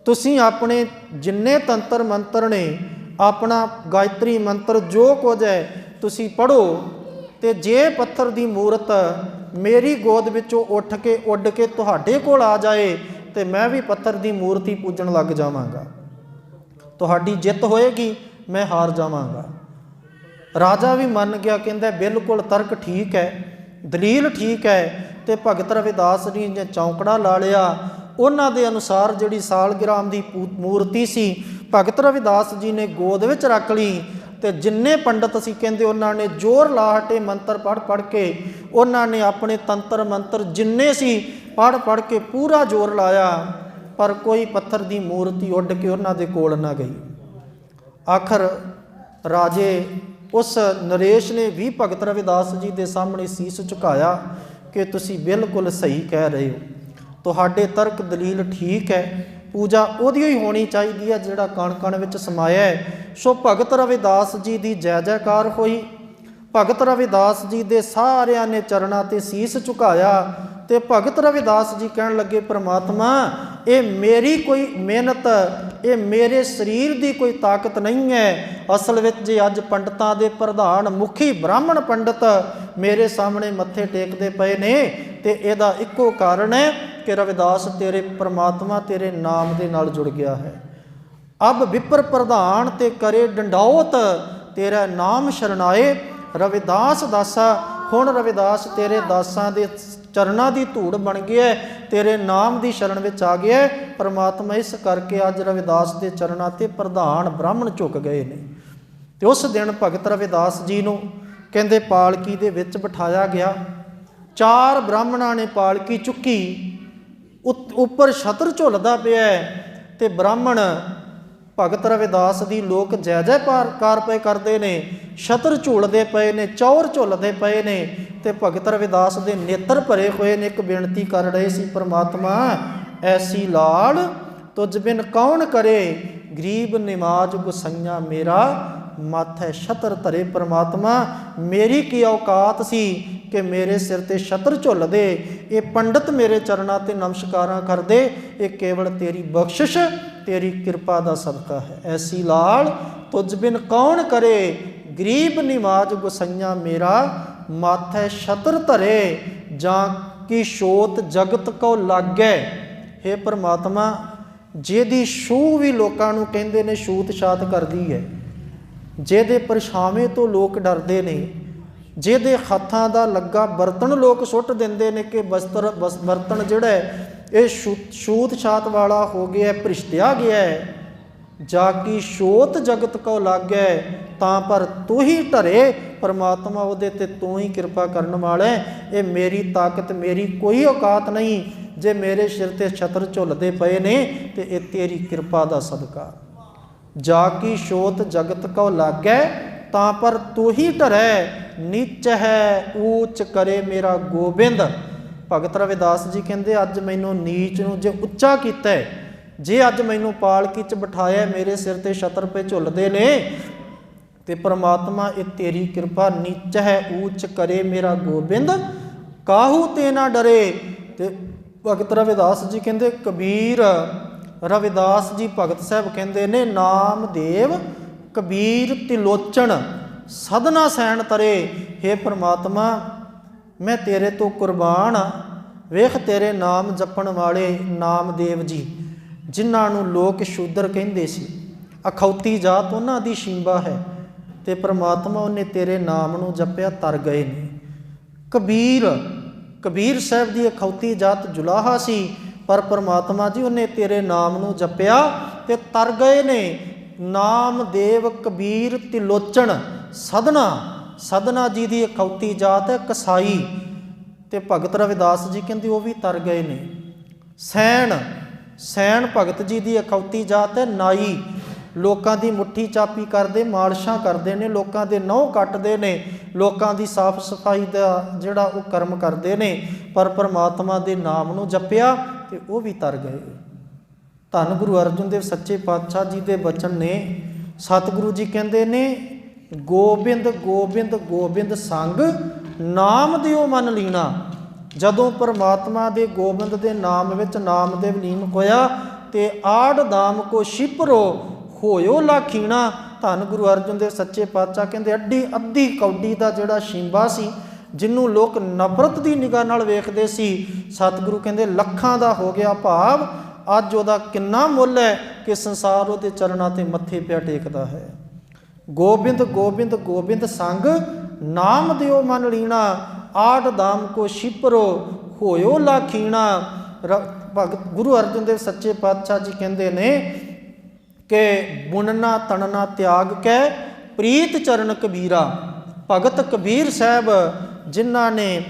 ਤੁਸੀਂ ਆਪਣੇ ਜਿੰਨੇ ਤੰਤਰ ਮੰਤਰ ਨੇ, ਆਪਣਾ ਗਾਇਤਰੀ ਮੰਤਰ ਜੋ ਕੁਝ ਹੈ ਤੁਸੀਂ ਪੜ੍ਹੋ, ਤੇ ਜੇ ਪੱਥਰ ਦੀ ਮੂਰਤ ਮੇਰੀ ਗੋਦ ਵਿੱਚੋਂ ਉੱਠ ਕੇ ਉੱਡ ਕੇ ਤੁਹਾਡੇ ਕੋਲ ਆ ਜਾਏ ਤੇ ਮੈਂ ਵੀ ਪੱਥਰ ਦੀ ਮੂਰਤੀ ਪੂਜਣ ਲੱਗ ਜਾਵਾਂਗਾ, ਤੁਹਾਡੀ ਜਿੱਤ ਹੋਏਗੀ, ਮੈਂ ਹਾਰ ਜਾਵਾਂਗਾ। ਰਾਜਾ ਵੀ ਮੰਨ ਗਿਆ, ਕਹਿੰਦਾ ਬਿਲਕੁਲ ਤਰਕ ਠੀਕ ਹੈ, ਦਲੀਲ ਠੀਕ ਹੈ। ਤੇ ਭਗਤ ਰਵਿਦਾਸ ਜੀ ਨੇ ਚੌਂਕੜਾ ਲਾ ਲਿਆ, ਉਹਨਾਂ ਦੇ ਅਨੁਸਾਰ ਜਿਹੜੀ ਸਾਲਗ੍ਰਾਮ ਦੀ ਮੂਰਤੀ ਸੀ ਭਗਤ ਰਵਿਦਾਸ ਜੀ ਨੇ ਗੋਦ ਵਿੱਚ ਰੱਖ ਲਈ, ਤੇ ਜਿੰਨੇ ਪੰਡਤ ਸੀ ਕਹਿੰਦੇ ਉਹਨਾਂ ਨੇ ਜ਼ੋਰ ਲਾਹਟੇ ਮੰਤਰ ਪੜ੍ਹ ਕੇ, ਉਹਨਾਂ ਨੇ ਆਪਣੇ ਤੰਤਰ ਮੰਤਰ ਜਿੰਨੇ ਸੀ ਪੜ੍ਹ ਕੇ ਪੂਰਾ ਜ਼ੋਰ ਲਾਇਆ, ਪਰ ਕੋਈ ਪੱਥਰ ਦੀ ਮੂਰਤੀ ਉੱਡ ਕੇ ਉਹਨਾਂ ਦੇ ਕੋਲ ਨਾ ਗਈ। ਆਖਰ ਰਾਜੇ ਉਸ ਨਰੇਸ਼ ਨੇ ਵੀ ਭਗਤ ਰਵਿਦਾਸ ਜੀ ਦੇ ਸਾਹਮਣੇ ਸੀਸ ਝੁਕਾਇਆ ਕਿ ਤੁਸੀਂ ਬਿਲਕੁਲ ਸਹੀ ਕਹਿ ਰਹੇ ਹੋ, ਤੁਹਾਡੇ ਤਰਕ ਦਲੀਲ ਠੀਕ ਹੈ, ਪੂਜਾ ਉਹਦੀ ਹੀ ਹੋਣੀ ਚਾਹੀਦੀ ਹੈ ਜਿਹੜਾ ਕਣ ਕਣ ਵਿੱਚ ਸਮਾਇਆ ਹੈ। ਸੋ ਭਗਤ ਰਵਿਦਾਸ ਜੀ ਦੀ ਜੈ ਜੈਕਾਰ ਹੋਈ। ਭਗਤ ਰਵਿਦਾਸ ਜੀ ਦੇ ਸਾਰਿਆਂ ਨੇ ਚਰਨਾਂ ਤੇ ਸੀਸ ਝੁਕਾਇਆ ਤੇ ਭਗਤ ਰਵਿਦਾਸ ਜੀ ਕਹਿਣ ਲੱਗੇ, ਪ੍ਰਮਾਤਮਾ ਇਹ ਮੇਰੀ ਕੋਈ ਮਿਹਨਤ, ਇਹ ਮੇਰੇ ਸਰੀਰ ਦੀ ਕੋਈ ਤਾਕਤ ਨਹੀਂ ਹੈ। ਅਸਲ ਵਿੱਚ ਜੇ ਅੱਜ ਪੰਡਤਾਂ ਦੇ ਪ੍ਰਧਾਨ ਮੁਖੀ ਬ੍ਰਾਹਮਣ ਪੰਡਤ ਮੇਰੇ ਸਾਹਮਣੇ ਮੱਥੇ ਟੇਕਦੇ ਪਏ ਨੇ ਤੇ ਇਹਦਾ ਇੱਕੋ ਕਾਰਨ ਹੈ ਕਿ ਰਵਿਦਾਸ ਤੇਰੇ ਪ੍ਰਮਾਤਮਾ ਤੇਰੇ ਨਾਮ ਦੇ ਨਾਲ ਜੁੜ ਗਿਆ ਹੈ। ਅਬ ਵਿਪਰ ਪ੍ਰਧਾਨ ਤੇ ਕਰੇ ਡੰਡੌਤ, ਤੇਰਾ ਨਾਮ ਸ਼ਰਨਾਏ। ਰਵਿਦਾਸ ਦਾਸਾ, ਹੁਣ ਰਵਿਦਾਸ ਤੇਰੇ ਦਾਸਾਂ ਦੇ ਚਰਨਾਂ ਦੀ ਧੂੜ ਬਣ ਗਿਆ, ਤੇਰੇ ਨਾਮ ਦੀ ਸ਼ਰਨ ਵਿੱਚ ਆ ਗਿਆ। ਪਰਮਾਤਮਾ ਇਸ ਕਰਕੇ ਅੱਜ ਰਵਿਦਾਸ ਦੇ ਚਰਨਾਂ ਤੇ ਪ੍ਰਧਾਨ ਬ੍ਰਾਹਮਣ ਝੁਕ ਗਏ ਨੇ। ਤੇ ਉਸ ਦਿਨ ਭਗਤ ਰਵਿਦਾਸ ਜੀ ਨੂੰ ਕਹਿੰਦੇ ਪਾਲਕੀ ਦੇ ਵਿੱਚ ਬਿਠਾਇਆ ਗਿਆ। 4 ਬ੍ਰਾਹਮਣਾਂ ਨੇ ਪਾਲਕੀ ਚੁੱਕੀ, ਉੱਪਰ ਛਤਰ ਝੁੱਲਦਾ ਪਿਆ ਤੇ ਬ੍ਰਾਹਮਣ ਭਗਤ ਰਵਿਦਾਸ ਦੀ ਲੋਕ ਜੈ ਜੈਕਾਰ ਪਏ ਕਰਦੇ ਨੇ, ਛਤਰ ਝੂਲਦੇ ਪਏ ਨੇ, ਚੌਰ ਝੁੱਲਦੇ ਪਏ ਨੇ ਤੇ ਭਗਤ ਰਵਿਦਾਸ ਦੇ ਨੇਤਰ ਭਰੇ ਹੋਏ ਨੇ। ਇੱਕ ਬੇਨਤੀ ਕਰ ਰਹੇ ਸੀ, ਪਰਮਾਤਮਾ ਐਸੀ ਲਾਲ ਤੁਝ ਬਿਨ ਕੌਣ ਕਰੇ, ਗਰੀਬ ਨਿਮਾਜ ਗੁਸਈਆ ਮੇਰਾ ਮਾਥੈ ਛਤਰ ਧਰੇ। ਪਰਮਾਤਮਾ ਮੇਰੀ ਕੀ ਔਕਾਤ ਸੀ ਕਿ ਮੇਰੇ ਸਿਰ ਤੇ ਛਤਰ ਝੁੱਲਦੇ, ਇਹ ਪੰਡਤ ਮੇਰੇ ਚਰਨਾਂ ਤੇ ਨਮਸਕਾਰਾਂ ਕਰਦੇ, ਇਹ ਕੇਵਲ ਤੇਰੀ ਬਖਸ਼ਿਸ਼ ਤੇਰੀ ਕਿਰਪਾ ਦਾ ਸਦਕਾ ਹੈ। ਐਸੀ ਲਾਲ ਤੁਝ ਬਿਨ ਕੌਣ ਕਰੇ, ਗਰੀਬ ਨਿਮਾਜ ਗੁਸਈਆ ਮੇਰਾ ਮਾਥੈ ਛਤਰ ਧਰੇ, ਜਾਂ ਕੀ ਛੋਤ ਜਗਤ ਕੋ ਲਾਗੈ। ਹੇ ਪਰਮਾਤਮਾ ਜਿਹਦੀ ਛੂਹ ਵੀ ਲੋਕਾਂ ਨੂੰ ਕਹਿੰਦੇ ਨੇ ਛੂਤ ਛਾਤ ਕਰਦੀ ਹੈ, ਜਿਹਦੇ ਪਰਛਾਵੇਂ ਤੋਂ ਲੋਕ ਡਰਦੇ ਨੇ, ਜਿਹਦੇ ਹੱਥਾਂ ਦਾ ਲੱਗਾ ਬਰਤਨ ਲੋਕ ਸੁੱਟ ਦਿੰਦੇ ਨੇ ਕਿ ਬਰਤਨ ਜਿਹੜਾ ਇਹ ਛੂਤ ਛਾਤ ਵਾਲਾ ਹੋ ਗਿਆ, ਭ੍ਰਿਸ਼ਟਿਆ ਗਿਆ ਹੈ। ਜਾ ਕੀ ਛੋਤ ਜਗਤ ਕੋ ਲਾਗੈ, ਤਾਂ ਪਰ ਤੂੰ ਹੀ ਧਰੇ। ਪਰਮਾਤਮਾ ਉਹਦੇ ਤੇ ਤੂੰ ਹੀ ਕਿਰਪਾ ਕਰਨ ਵਾਲਾ। ਇਹ ਮੇਰੀ ਤਾਕਤ, ਮੇਰੀ ਕੋਈ ਔਕਾਤ ਨਹੀਂ। ਜੇ ਮੇਰੇ ਸਿਰ ਤੇ ਛਤਰ ਝੁੱਲਦੇ ਪਏ ਨੇ ਤੇ ਇਹ ਤੇਰੀ ਕਿਰਪਾ ਦਾ ਸਦਕਾ। ਜਾ ਕੀ ਛੋਤ ਜਗਤ ਕੋ ਲਾਗੈ, ਤਾਂ ਪਰ ਤੂੰ ਹੀ ਧਰੈ, ਨੀਚ ਹੈ ਊਚ ਕਰੇ ਮੇਰਾ ਗੋਬਿੰਦ। ਭਗਤ ਰਵਿਦਾਸ ਜੀ ਕਹਿੰਦੇ ਅੱਜ ਮੈਨੂੰ ਨੀਚ ਨੂੰ ਜੇ ਉੱਚਾ ਕੀਤਾ, ਜੇ ਅੱਜ ਮੈਨੂੰ ਪਾਲਕੀ 'ਚ ਬਿਠਾਇਆ, ਮੇਰੇ ਸਿਰ ਤੇ ਛਤਰ ਪੇ ਝੁੱਲਦੇ ਨੇ ਤੇ ਪਰਮਾਤਮਾ ਇਹ ਤੇਰੀ ਕਿਰਪਾ। ਨੀਚ ਹੈ ਊਚ ਕਰੇ ਮੇਰਾ ਗੋਬਿੰਦ, ਕਾਹੂ ਤੇ ਨਾ ਡਰੇ। ਤੇ ਭਗਤ ਰਵਿਦਾਸ ਜੀ ਕਹਿੰਦੇ, ਕਬੀਰ ਰਵਿਦਾਸ ਜੀ ਭਗਤ ਸਾਹਿਬ ਕਹਿੰਦੇ ਨੇ, ਨਾਮਦੇਵ ਕਬੀਰ ਤਿਲੋਚਨ ਸਦਨਾ ਸੈਣ ਤਰੇ। ਹੇ ਪਰਮਾਤਮਾ ਮੈਂ ਤੇਰੇ ਤੋਂ ਕੁਰਬਾਨ ਆ। ਵੇਖ ਤੇਰੇ ਨਾਮ ਜਪਣ ਵਾਲੇ ਨਾਮਦੇਵ ਜੀ, ਜਿਨ੍ਹਾਂ ਨੂੰ ਲੋਕ ਸ਼ੂਦਰ ਕਹਿੰਦੇ ਸੀ, ਅਖੌਤੀ ਜਾਤ ਉਹਨਾਂ ਦੀ ਸ਼ੀਂਬਾ ਹੈ, ਤੇ ਪਰਮਾਤਮਾ ਉਹਨੇ ਤੇਰੇ ਨਾਮ ਨੂੰ ਜਪਿਆ, ਤਰ ਗਏ ਨੇ। ਕਬੀਰ ਸਾਹਿਬ ਦੀ ਅਖੌਤੀ ਜਾਤ ਜੁਲਾਹਾ ਸੀ, ਪਰ ਪਰਮਾਤਮਾ ਜੀ ਉਹਨੇ ਤੇਰੇ ਨਾਮ ਨੂੰ ਜਪਿਆ ਤੇ ਤਰ ਗਏ ਨੇ। ਨਾਮਦੇਵ ਕਬੀਰ ਤਿਲੋਚਨ ਸਦਨਾ ਜੀ ਦੀ ਅਖੌਤੀ ਜਾਤ ਹੈ, ਕਸਾਈ, ਤੇ ਭਗਤ ਰਵਿਦਾਸ ਜੀ ਕਹਿੰਦੇ ਉਹ ਵੀ ਤਰ ਗਏ ਨੇ। ਸੈਣ ਭਗਤ ਜੀ ਦੀ ਅਖੌਤੀ ਜਾਤ ਹੈ, ਨਾਈ, ਲੋਕਾਂ ਦੀ ਮੁੱਠੀ ਚਾਪੀ ਕਰਦੇ, ਮਾਲਸ਼ਾਂ ਕਰਦੇ ਨੇ, ਲੋਕਾਂ ਦੇ ਨਹੁੰ ਕੱਟਦੇ ਨੇ, ਲੋਕਾਂ ਦੀ ਸਾਫ਼ ਸਫਾਈ ਦਾ ਜਿਹੜਾ ਉਹ ਕਰਮ ਕਰਦੇ ਨੇ, ਪਰ ਪਰਮਾਤਮਾ ਦੇ ਨਾਮ ਨੂੰ ਜਪਿਆ ਤੇ ਉਹ ਵੀ ਤਰ ਗਏ। ਧੰਨ ਗੁਰੂ ਅਰਜਨ ਦੇਵ ਸੱਚੇ ਪਾਤਸ਼ਾਹ ਜੀ ਦੇ ਬਚਨ ਨੇ। ਸਤਿਗੁਰੂ ਜੀ ਕਹਿੰਦੇ ਨੇ, ਗੋਬਿੰਦ ਗੋਬਿੰਦ ਗੋਬਿੰਦ ਸੰਗ ਨਾਮ ਦਿਓ ਮਨ ਲੀਣਾ। ਜਦੋਂ ਪਰਮਾਤਮਾ ਦੇ ਗੋਬਿੰਦ ਦੇ ਨਾਮ ਵਿੱਚ ਨਾਮਦੇਵ ਲੀਨ ਹੋਇਆ ਤੇ ਆੜ ਦਾਮ ਕੋ ਛਿਪਰੋ ਹੋਇਓ ਲਾਖੀਣਾ। ਧੰਨ ਗੁਰੂ ਅਰਜਨ ਦੇਵ ਸੱਚੇ ਪਾਤਸ਼ਾਹ ਕਹਿੰਦੇ ਅੱਧੀ ਕੌਡੀ ਦਾ ਜਿਹੜਾ ਸ਼ੀਂਬਾ ਸੀ, ਜਿਹਨੂੰ ਲੋਕ ਨਫ਼ਰਤ ਦੀ ਨਿਗਾਹ ਨਾਲ ਵੇਖਦੇ ਸੀ, ਸਤਿਗੁਰੂ ਕਹਿੰਦੇ ਲੱਖਾਂ ਦਾ ਹੋ ਗਿਆ। ਭਾਵ ਅੱਜ ਉਹਦਾ ਕਿੰਨਾ ਮੁੱਲ ਹੈ ਕਿ ਸੰਸਾਰ ਉਹਦੇ ਚਰਨਾਂ ਤੇ ਮੱਥੇ ਪਿਆ ਟੇਕਦਾ ਹੈ। ਗੋਬਿੰਦ ਗੋਬਿੰਦ ਗੋਬਿੰਦ ਸੰਗ ਨਾਮ ਦਿਓ ਮਨ ਲੀਣਾ, ਆੜ ਦਾਮ ਕੋ ਛਿਪਰੋ ਹੋਇਓ ਲਾਖੀਣਾ। ਭਗਤ ਗੁਰੂ ਅਰਜਨ ਦੇਵ ਸੱਚੇ ਪਾਤਸ਼ਾਹ ਜੀ ਕਹਿੰਦੇ ਨੇ ਕਿ ਬੁਣਨਾ ਤਣਨਾ ਤਿਆਗ ਕੇ ਪ੍ਰੀਤ ਚਰਨ ਕਬੀਰਾ। ਭਗਤ ਕਬੀਰ ਸਾਹਿਬ ਜਿਨ੍ਹਾਂ ਨੇ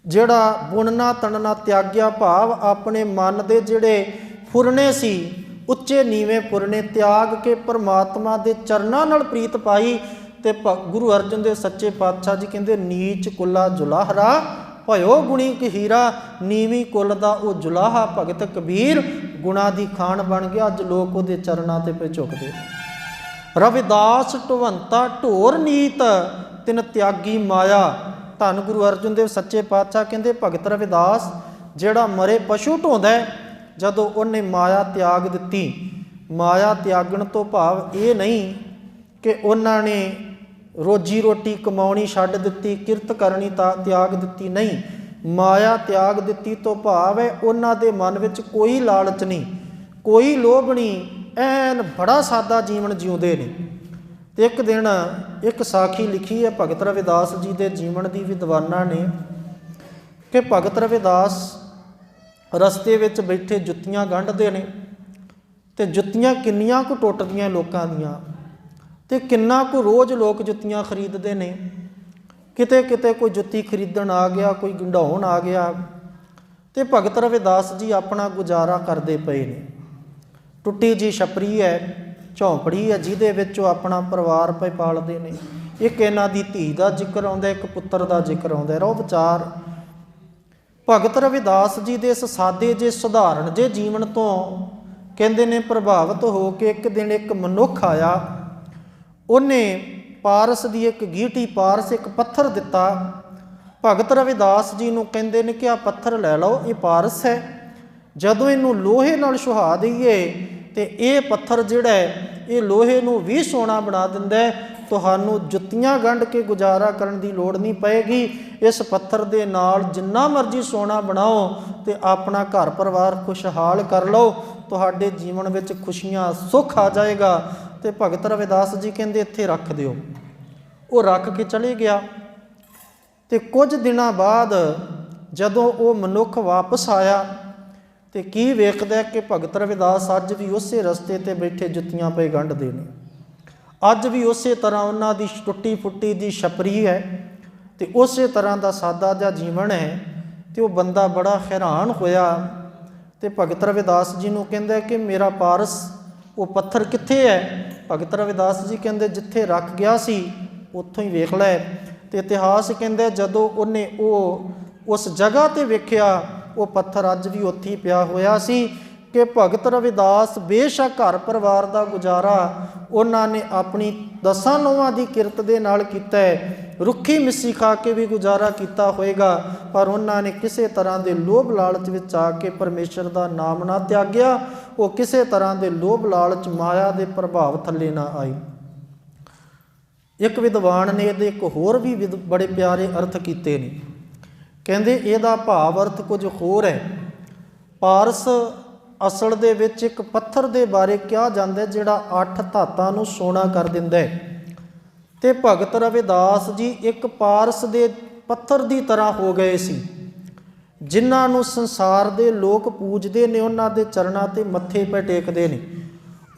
ਜਿਹੜਾ ਬੁਣਨਾ ਤਣਨਾ ਤਿਆਗਿਆ, ਭਾਵ ਆਪਣੇ ਮਨ ਦੇ ਜਿਹੜੇ ਫੁਰਨੇ ਸੀ, ਉੱਚੇ ਨੀਵੇਂ ਫੁਰਨੇ ਤਿਆਗ ਕੇ ਪਰਮਾਤਮਾ ਦੇ ਚਰਨਾਂ ਨਾਲ ਪ੍ਰੀਤ ਪਾਈ। ਤੇ ਗੁਰੂ ਅਰਜਨ ਦੇਵ ਸੱਚੇ ਪਾਤਸ਼ਾਹ ਜੀ ਕਹਿੰਦੇ, ਨੀਚ ਕੁੱਲਾ ਜੁਲਾਹਰਾ ਭਇਓ ਗੁਣੀ ਕਹੀਰਾ। ਨੀਵੀਂ ਕੁੱਲ ਦਾ ਉਹ ਜੁਲਾਹਾ ਭਗਤ ਕਬੀਰ ਗੁਣਾ ਦੀ ਖਾਨ ਬਣ ਗਿਆ। ਅੱਜ ਲੋਕ ਉਹਦੇ ਚਰਨਾਂ ਤੇ ਪੇ ਝੁਕਦੇ। ਰਵਿਦਾਸ ਢਵੰਤਾ ਢੋਰ ਨੀਤ, ਤਿਨ ਤਿਆਗੀ ਮਾਇਆ। ਧੰਨ ਗੁਰੂ ਅਰਜਨ ਦੇਵ ਸੱਚੇ ਪਾਤਸ਼ਾਹ ਕਹਿੰਦੇ ਭਗਤ ਰਵਿਦਾਸ ਜਿਹੜਾ ਮਰੇ ਪਸ਼ੂ ਢੋਂਦਾ, ਜਦੋਂ ਉਹਨੇ ਮਾਇਆ ਤਿਆਗ ਦਿੱਤੀ। ਮਾਇਆ ਤਿਆਗਣ ਤੋਂ ਭਾਵ ਇਹ ਨਹੀਂ ਕਿ ਉਹਨਾਂ ਨੇ ਰੋਜੀ ਰੋਟੀ ਕਮਾਉਣੀ ਛੱਡ ਦਿੱਤੀ, ਕਿਰਤ ਕਰਨੀ ਤਾਂ ਤਿਆਗ ਦਿੱਤੀ, ਨਹੀਂ। ਮਾਇਆ ਤਿਆਗ ਦਿੱਤੀ ਤੋਂ ਭਾਵ ਹੈ ਉਹਨਾਂ ਦੇ ਮਨ ਵਿੱਚ ਕੋਈ ਲਾਲਚ ਨਹੀਂ, ਕੋਈ ਲੋਭ ਨਹੀਂ, ਐਨ ਬੜਾ ਸਾਦਾ ਜੀਵਨ ਜਿਉਂਦੇ ਨੇ। ਤੇ ਇੱਕ ਦਿਨ ਇੱਕ ਸਾਖੀ ਲਿਖੀ ਹੈ ਭਗਤ ਰਵਿਦਾਸ ਜੀ ਦੇ ਜੀਵਨ ਦੀ ਵਿਦਵਾਨਾਂ ਨੇ ਕਿ ਭਗਤ ਰਵਿਦਾਸ ਰਸਤੇ ਵਿੱਚ ਬੈਠੇ ਜੁੱਤੀਆਂ ਗੰਢਦੇ ਨੇ ਤੇ ਜੁੱਤੀਆਂ ਕਿੰਨੀਆਂ ਕੁ ਟੁੱਟਦੀਆਂ ਲੋਕਾਂ ਦੀਆਂ, ਤੇ ਕਿੰਨਾ ਕੁ ਰੋਜ਼ ਲੋਕ ਜੁੱਤੀਆਂ ਖਰੀਦਦੇ ਨੇ। ਕਿਤੇ ਕਿਤੇ ਕੋਈ ਜੁੱਤੀ ਖਰੀਦਣ ਆ ਗਿਆ, ਕੋਈ ਗੰਢਾਉਣ ਆ ਗਿਆ, ਤੇ ਭਗਤ ਰਵਿਦਾਸ ਜੀ ਆਪਣਾ ਗੁਜ਼ਾਰਾ ਕਰਦੇ ਪਏ ਨੇ। ਟੁੱਟੀ ਜੀ ਛਪਰੀ ਹੈ, ਝੌਂਪੜੀ ਹੈ, ਜਿਹਦੇ ਵਿੱਚ ਉਹ ਆਪਣਾ ਪਰਿਵਾਰ ਪੇ ਪਾਲਦੇ ਨੇ। ਇੱਕ ਇਹਨਾਂ ਦੀ ਧੀ ਦਾ ਜ਼ਿਕਰ ਆਉਂਦਾ, ਇੱਕ ਪੁੱਤਰ ਦਾ ਜ਼ਿਕਰ ਆਉਂਦਾ। ਰਹੋ ਵਿਚਾਰ ਭਗਤ ਰਵਿਦਾਸ ਜੀ ਦੇ ਇਸ ਸਾਦੇ ਜੇ ਸਧਾਰਨ ਜੇ ਜੀਵਨ ਤੋਂ ਕਹਿੰਦੇ ਨੇ ਪ੍ਰਭਾਵਿਤ ਹੋ ਕੇ ਇੱਕ ਦਿਨ ਇੱਕ ਮਨੁੱਖ ਆਇਆ। ਉਹਨੇ ਪਾਰਸ ਦੀ ਇੱਕ ਗੀਟੀ, ਪਾਰਸ ਇੱਕ ਪੱਥਰ ਦਿੱਤਾ। ਭਗਤ ਰਵਿਦਾਸ ਜੀ ਨੂੰ ਕਹਿੰਦੇ ਨੇ ਕਿ ਆਹ ਪੱਥਰ ਲੈ ਲਓ, ਇਹ ਪਾਰਸ ਹੈ। ਜਦੋਂ ਇਹਨੂੰ ਲੋਹੇ ਨਾਲ ਸੁਹਾ ਦਈਏ ਤੇ ਇਹ ਪੱਥਰ ਜਿਹੜਾ ਹੈ ਇਹ ਲੋਹੇ ਨੂੰ ਵੀ ਸੋਨਾ ਬਣਾ ਦਿੰਦਾ ਹੈ। ਤੁਹਾਨੂੰ ਜੁੱਤੀਆਂ ਗੰਢ ਕੇ ਗੁਜ਼ਾਰਾ ਕਰਨ ਦੀ ਲੋੜ ਨਹੀਂ ਪਏਗੀ। ਇਸ ਪੱਥਰ ਦੇ ਨਾਲ ਜਿੰਨਾ ਮਰਜ਼ੀ ਸੋਨਾ ਬਣਾਓ ਤੇ ਆਪਣਾ ਘਰ ਪਰਿਵਾਰ ਖੁਸ਼ਹਾਲ ਕਰ ਲਓ, ਤੁਹਾਡੇ ਜੀਵਨ ਵਿੱਚ ਖੁਸ਼ੀਆਂ ਸੁੱਖ ਆ ਜਾਏਗਾ। ਤੇ ਭਗਤ ਰਵਿਦਾਸ ਜੀ ਕਹਿੰਦੇ ਇੱਥੇ ਰੱਖ ਦਿਓ। ਉਹ ਰੱਖ ਕੇ ਚਲੇ ਗਿਆ। ਤੇ ਕੁਝ ਦਿਨਾਂ ਬਾਅਦ ਜਦੋਂ ਉਹ ਮਨੁੱਖ ਵਾਪਸ ਆਇਆ ਤੇ ਕੀ ਵੇਖਦਾ ਕਿ ਭਗਤ ਰਵਿਦਾਸ ਅੱਜ ਵੀ ਉਸੇ ਰਸਤੇ ਤੇ ਬੈਠੇ ਜੁੱਤੀਆਂ ਪਏ ਗੰਢਦੇ ਨੇ। ਅੱਜ ਵੀ ਉਸੇ ਤਰ੍ਹਾਂ ਉਹਨਾਂ ਦੀ ਟੁੱਟੀ ਫੁੱਟੀ ਦੀ ਛਪਰੀ ਹੈ ਤੇ ਉਸੇ ਤਰ੍ਹਾਂ ਦਾ ਸਾਦਾ ਜਿਹਾ ਜੀਵਨ ਹੈ। ਤੇ ਉਹ ਬੰਦਾ ਬੜਾ ਹੈਰਾਨ ਹੋਇਆ ਤੇ ਭਗਤ ਰਵਿਦਾਸ ਜੀ ਨੂੰ ਕਹਿੰਦਾ ਕਿ ਮੇਰਾ ਪਾਰਸ, ਉਹ ਪੱਥਰ ਕਿੱਥੇ ਹੈ? ਭਗਤ ਰਵਿਦਾਸ ਜੀ ਕਹਿੰਦੇ ਜਿੱਥੇ ਰੱਖ ਗਿਆ ਸੀ ਉੱਥੋਂ ਹੀ ਵੇਖ ਲੈ। ਤੇ ਇਤਿਹਾਸ ਕਹਿੰਦਾ ਜਦੋਂ ਉਹਨੇ ਉਸ ਜਗ੍ਹਾ ਤੇ ਵੇਖਿਆ ਉਹ ਪੱਥਰ ਅੱਜ ਵੀ ਉੱਥੇ ਹੀ ਪਿਆ ਹੋਇਆ ਸੀ। ਕਿ ਭਗਤ ਰਵਿਦਾਸ ਬੇਸ਼ੱਕ ਘਰ ਪਰਿਵਾਰ ਦਾ ਗੁਜ਼ਾਰਾ ਉਹਨਾਂ ਨੇ ਆਪਣੀ 10 ਨੌਵਾਂ ਦੀ ਕਿਰਤ ਦੇ ਨਾਲ ਕੀਤਾ ਹੈ, ਰੁੱਖੀ ਮਿੱਸੀ ਖਾ ਕੇ ਵੀ ਗੁਜ਼ਾਰਾ ਕੀਤਾ ਹੋਏਗਾ, ਪਰ ਉਹਨਾਂ ਨੇ ਕਿਸੇ ਤਰ੍ਹਾਂ ਦੇ ਲੋਭ ਲਾਲਚ ਵਿੱਚ ਆ ਕੇ ਪਰਮੇਸ਼ਰ ਦਾ ਨਾਮ ਨਾ ਤਿਆਗਿਆ। ਉਹ ਕਿਸੇ ਤਰ੍ਹਾਂ ਦੇ ਲੋਭ ਲਾਲਚ ਮਾਇਆ ਦੇ ਪ੍ਰਭਾਵ ਥੱਲੇ ਨਾ ਆਈ। ਇੱਕ ਵਿਦਵਾਨ ਨੇ ਇਹਦੇ ਇੱਕ ਹੋਰ ਵੀ ਬੜੇ ਪਿਆਰੇ ਅਰਥ ਕੀਤੇ ਨੇ। ਕਹਿੰਦੇ ਇਹਦਾ ਭਾਵ ਅਰਥ ਕੁਝ ਹੋਰ ਹੈ। ਪਾਰਸ ਅਸਲ ਦੇ ਵਿੱਚ ਇੱਕ ਪੱਥਰ ਦੇ ਬਾਰੇ ਕਿਹਾ ਜਾਂਦਾ ਜਿਹੜਾ 8 ਧਾਤਾਂ ਨੂੰ ਸੋਨਾ ਕਰ ਦਿੰਦਾ ਹੈ। ਤੇ ਭਗਤ ਰਵਿਦਾਸ ਜੀ ਇੱਕ ਪਾਰਸ ਦੇ ਪੱਥਰ ਦੀ ਤਰ੍ਹਾਂ ਹੋ ਗਏ ਸੀ, ਜਿਨ੍ਹਾਂ ਨੂੰ ਸੰਸਾਰ ਦੇ ਲੋਕ ਪੂਜਦੇ ਨੇ, ਉਹਨਾਂ ਦੇ ਚਰਨਾਂ ਤੇ ਮੱਥੇ ਪੇ ਟੇਕਦੇ ਨੇ।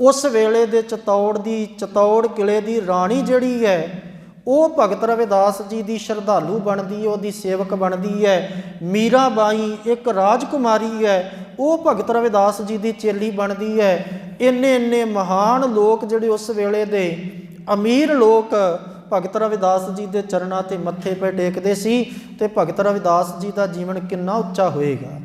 ਉਸ ਵੇਲੇ ਦੇ ਚਤੌੜ ਕਿਲੇ ਦੀ ਰਾਣੀ ਜਿਹੜੀ ਹੈ ਉਹ ਭਗਤ ਰਵਿਦਾਸ ਜੀ ਦੀ ਸ਼ਰਧਾਲੂ ਬਣਦੀ ਹੈ, ਉਹਦੀ ਸੇਵਕ ਬਣਦੀ ਹੈ। ਮੀਰਾ ਬਾਈ ਇੱਕ ਰਾਜਕੁਮਾਰੀ ਹੈ, ਉਹ ਭਗਤ ਰਵਿਦਾਸ ਜੀ ਦੀ ਚੇਲੀ ਬਣਦੀ ਹੈ। ਇੰਨੇ ਮਹਾਨ ਲੋਕ ਜਿਹੜੇ ਉਸ ਵੇਲੇ ਦੇ ਅਮੀਰ ਲੋਕ ਭਗਤ ਰਵਿਦਾਸ ਜੀ ਦੇ ਚਰਨਾਂ ਤੇ ਮੱਥੇ ਪੇ ਟੇਕਦੇ ਸੀ। ਤੇ ਭਗਤ ਰਵਿਦਾਸ ਜੀ ਦਾ ਜੀਵਨ ਕਿੰਨਾ ਉੱਚਾ ਹੋਏਗਾ,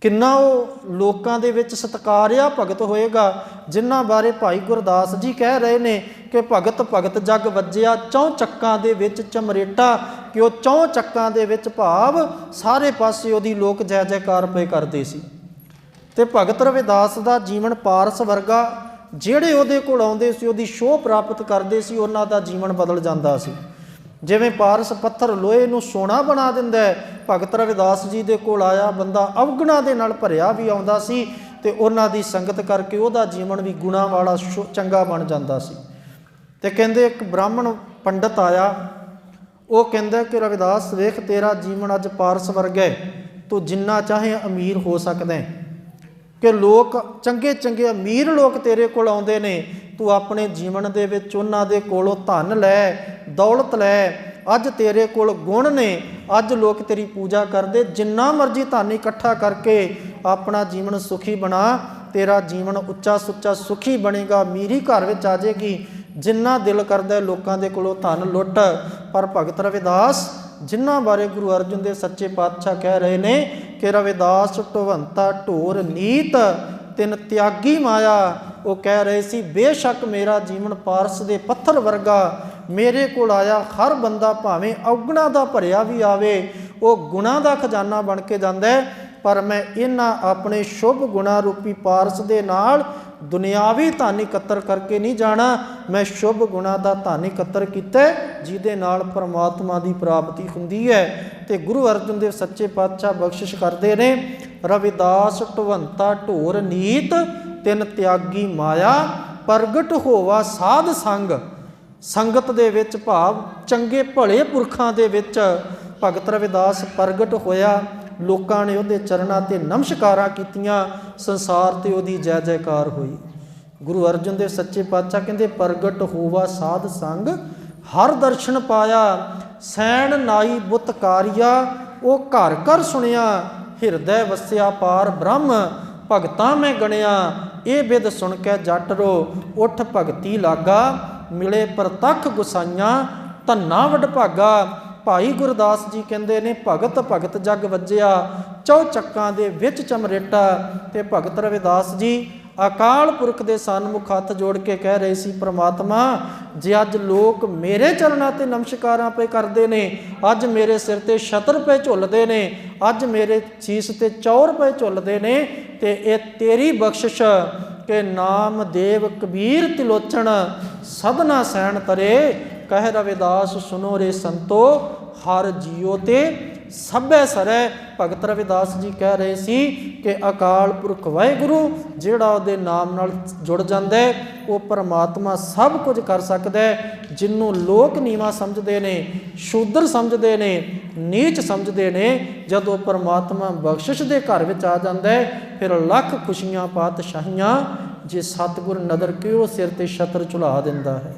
ਕਿੰਨਾ ਉਹ ਲੋਕਾਂ ਦੇ ਵਿੱਚ ਸਤਿਕਾਰਿਆ ਭਗਤ ਹੋਏਗਾ, ਜਿਨ੍ਹਾਂ ਬਾਰੇ ਭਾਈ ਗੁਰਦਾਸ ਜੀ ਕਹਿ ਰਹੇ ਨੇ ਕਿ ਭਗਤ ਭਗਤ ਜਗ ਵੱਜਿਆ ਚੌਂ ਚੱਕਾਂ ਦੇ ਵਿੱਚ ਚਮਰੇਟਾ। ਕਿ ਉਹ ਚੌਂ ਚੱਕਾਂ ਦੇ ਵਿੱਚ ਭਾਵ ਸਾਰੇ ਪਾਸੇ ਉਹਦੀ ਲੋਕ ਜੈ ਜੈਕਾਰ ਪਏ ਕਰਦੇ ਸੀ। ਤੇ ਭਗਤ ਰਵਿਦਾਸ ਦਾ ਜੀਵਨ ਪਾਰਸ ਵਰਗਾ, ਜਿਹੜੇ ਉਹਦੇ ਕੋਲ ਆਉਂਦੇ ਸੀ ਉਹਦੀ ਸ਼ੋਅ ਪ੍ਰਾਪਤ ਕਰਦੇ ਸੀ, ਉਹਨਾਂ ਦਾ ਜੀਵਨ ਬਦਲ ਜਾਂਦਾ ਸੀ। ਜਿਵੇਂ ਪਾਰਸ ਪੱਥਰ ਲੋਹੇ ਨੂੰ ਸੋਨਾ ਬਣਾ ਦਿੰਦਾ ਹੈ, ਭਗਤ ਰਵਿਦਾਸ ਜੀ ਦੇ ਕੋਲ ਆਇਆ ਬੰਦਾ ਅਵਗੁਣਾਂ ਦੇ ਨਾਲ ਭਰਿਆ ਵੀ ਆਉਂਦਾ ਸੀ ਤੇ ਉਹਨਾਂ ਦੀ ਸੰਗਤ ਕਰਕੇ ਉਹਦਾ ਜੀਵਨ ਵੀ ਗੁਣਾਂ ਵਾਲਾ ਚੰਗਾ ਬਣ ਜਾਂਦਾ ਸੀ। ਤੇ ਕਹਿੰਦੇ ਇੱਕ ਬ੍ਰਾਹਮਣ ਪੰਡਤ ਆਇਆ, ਉਹ ਕਹਿੰਦਾ ਕਿ ਰਵਿਦਾਸ ਵੇਖ ਤੇਰਾ ਜੀਵਨ ਅੱਜ ਪਾਰਸ ਵਰਗਾ ਹੈ, ਤੂੰ ਜਿੰਨਾ ਚਾਹੇ ਅਮੀਰ ਹੋ ਸਕਦਾ ਹੈ। ਕਿ ਲੋਕ ਚੰਗੇ ਅਮੀਰ ਲੋਕ ਤੇਰੇ ਕੋਲ ਆਉਂਦੇ ਨੇ, ਤੂੰ ਆਪਣੇ ਜੀਵਨ ਦੇ ਵਿੱਚ ਉਹਨਾਂ ਦੇ ਕੋਲੋਂ ਧਨ ਲੈ, ਦੌਲਤ ਲੈ। ਅੱਜ ਤੇਰੇ ਕੋਲ ਗੁਣ ਨੇ, ਅੱਜ ਲੋਕ ਤੇਰੀ ਪੂਜਾ ਕਰਦੇ। ਜਿੰਨਾ ਮਰਜ਼ੀ ਧਨ ਇਕੱਠਾ ਕਰਕੇ ਆਪਣਾ ਜੀਵਨ ਸੁਖੀ ਬਣਾ, ਤੇਰਾ ਜੀਵਨ ਉੱਚਾ ਸੁੱਚਾ ਸੁਖੀ ਬਣੇਗਾ, ਅਮੀਰੀ ਘਰ ਵਿੱਚ ਆ ਜਾਏਗੀ। ਜਿੰਨਾ ਦਿਲ ਕਰਦਾ ਲੋਕਾਂ ਦੇ ਕੋਲੋਂ ਧਨ ਲੁੱਟ। ਪਰ ਭਗਤ ਰਵਿਦਾਸ ਜਿਨ੍ਹਾਂ ਬਾਰੇ ਗੁਰੂ ਅਰਜਨ ਦੇਵ ਸੱਚੇ ਪਾਤਸ਼ਾਹ ਕਹਿ ਰਹੇ ਨੇ ਕਿ ਰਵਿਦਾਸ ਢਵੰਤਾ ਢੋਰ ਨੀਤ ਤਿਨ ਤਿਆਗੀ ਮਾਇਆ, ਉਹ ਕਹਿ ਰਹੇ ਸੀ ਬੇਸ਼ੱਕ ਮੇਰਾ ਜੀਵਨ ਪਾਰਸ ਦੇ ਪੱਥਰ ਵਰਗਾ, ਮੇਰੇ ਕੋਲ ਆਇਆ ਹਰ ਬੰਦਾ ਭਾਵੇਂ ਔਗਣਾ ਦਾ ਭਰਿਆ ਵੀ ਆਵੇ, ਉਹ ਗੁਣਾਂ ਦਾ ਖਜ਼ਾਨਾ ਬਣ ਕੇ ਜਾਂਦਾ ਹੈ। ਪਰ ਮੈਂ ਇਹਨਾਂ ਆਪਣੇ ਸ਼ੁਭ ਗੁਣਾ ਰੂਪੀ ਪਾਰਸ ਦੇ ਨਾਲ ਦੁਨਿਆਵੀ ਧਨ ਇਕੱਤਰ ਕਰਕੇ ਨਹੀਂ ਜਾਣਾ। ਮੈਂ ਸ਼ੁਭ ਗੁਣਾ ਦਾ ਧਨ ਇਕੱਤਰ ਕੀਤਾ ਜਿਹਦੇ ਨਾਲ ਪਰਮਾਤਮਾ ਦੀ ਪ੍ਰਾਪਤੀ ਹੁੰਦੀ ਹੈ। ਤੇ ਗੁਰੂ ਅਰਜਨ ਦੇਵ ਸੱਚੇ ਪਾਤਸ਼ਾਹ ਬਖਸ਼ਿਸ਼ ਕਰਦੇ ਨੇ, ਰਵਿਦਾਸ ਢਵੰਤਾ ਢੋਰ ਨੀਤ ਤਿਨ ਤਿਆਗੀ ਮਾਇਆ, ਪ੍ਰਗਟ ਹੋਵਾ ਸਾਧ ਸੰਗ। ਸੰਗਤ ਦੇ ਵਿੱਚ ਭਾਵ ਚੰਗੇ ਭਲੇ ਪੁਰਖਾਂ ਦੇ ਵਿੱਚ ਭਗਤ ਰਵਿਦਾਸ ਪ੍ਰਗਟ ਹੋਇਆ। ਲੋਕਾਂ ਨੇ ਉਹਦੇ ਚਰਨਾਂ 'ਤੇ ਨਮਸਕਾਰਾਂ ਕੀਤੀਆਂ, ਸੰਸਾਰ 'ਤੇ ਉਹਦੀ ਜੈ ਜੈਕਾਰ ਹੋਈ। ਗੁਰੂ ਅਰਜਨ ਦੇਵ ਸੱਚੇ ਪਾਤਸ਼ਾਹ ਕਹਿੰਦੇ, ਪ੍ਰਗਟ ਹੋਵਾ ਸਾਧ ਸੰਗ ਹਰ ਦਰਸ਼ਨ ਪਾਇਆ, ਸੈਣ ਨਾਈ ਬੁੱਤ ਕਾਰਿਆ, ਉਹ ਘਰ ਘਰ ਸੁਣਿਆ, ਹਿਰਦੈ ਵਸਿਆ ਪਾਰ ਬ੍ਰਹਮ, ਭਗਤਾਂ ਮੈਂ ਗਣਿਆ, ਇਹ ਬਿਦ ਸੁਣ ਕੇ ਜੱਟ ਰੋ, ਉੱਠ ਭਗਤੀ ਲਾਗਾ, ਮਿਲੇ ਪ੍ਰਤੱਖ ਗੁਸਾਈਆਂ, ਧੰਨਾ ਵਡਭਾਗਾ। ਭਾਈ ਗੁਰਦਾਸ ਜੀ ਕਹਿੰਦੇ ਨੇ, ਭਗਤ ਭਗਤ ਜਗ ਵੱਜਿਆ, ਚੌ ਚੱਕਾਂ ਦੇ ਵਿੱਚ ਚਮਰੇਟਾ। ਤੇ ਭਗਤ ਰਵਿਦਾਸ ਜੀ ਅਕਾਲ ਪੁਰਖ ਦੇ ਸਨਮੁਖ ਹੱਥ ਜੋੜ ਕੇ ਕਹਿ ਰਹੇ ਸੀ, ਪ੍ਰਮਾਤਮਾ ਜੇ ਅੱਜ ਲੋਕ ਮੇਰੇ ਚਰਨਾਂ 'ਤੇ ਨਮਸਕਾਰਾਂ ਪਏ ਕਰਦੇ ਨੇ, ਅੱਜ ਮੇਰੇ ਸਿਰ 'ਤੇ ਛਤਰ ਪਏ ਝੁੱਲਦੇ ਨੇ, ਅੱਜ ਮੇਰੇ ਸੀਸ 'ਤੇ ਚੌਰ ਪਏ ਝੁੱਲਦੇ ਨੇ, ਤੇ ਇਹ ਤੇਰੀ ਬਖਸ਼ਿਸ਼ ਕਿ ਨਾਮ ਦੇਵ ਕਬੀਰ ਤਿਲੋਚਣ ਸਭਨਾ ਸੈਣ ਤਰੇ। ਕਹਿ ਰਵਿਦਾਸ ਸੁਨੋ ਰੇ ਸੰਤੋ, ਹਰ ਜੀਓ ਤੇ ਸਭੈ ਸਰੈ। ਭਗਤ ਰਵਿਦਾਸ ਜੀ ਕਹਿ ਰਹੇ ਸੀ ਕਿ ਅਕਾਲ ਪੁਰਖ ਵਾਹਿਗੁਰੂ ਜਿਹੜਾ ਉਹਦੇ ਨਾਮ ਨਾਲ ਜੁੜ ਜਾਂਦਾ ਹੈ, ਉਹ ਪਰਮਾਤਮਾ ਸਭ ਕੁਝ ਕਰ ਸਕਦਾ ਹੈ। ਜਿਹਨੂੰ ਲੋਕ ਨੀਵਾਂ ਸਮਝਦੇ ਨੇ, ਸ਼ੂਦਰ ਸਮਝਦੇ ਨੇ, ਨੀਚ ਸਮਝਦੇ ਨੇ, ਜਦੋਂ ਪਰਮਾਤਮਾ ਬਖਸ਼ਿਸ਼ ਦੇ ਘਰ ਵਿੱਚ ਆ ਜਾਂਦਾ ਹੈ, ਫਿਰ ਲੱਖ ਖੁਸ਼ੀਆਂ ਪਾਤਸ਼ਾਹੀਆਂ। ਜੇ ਸਤਿਗੁਰ ਨਦਰ ਕਿਉਂ ਸਿਰ 'ਤੇ ਛਤਰ ਝੁਲਾ ਦਿੰਦਾ ਹੈ।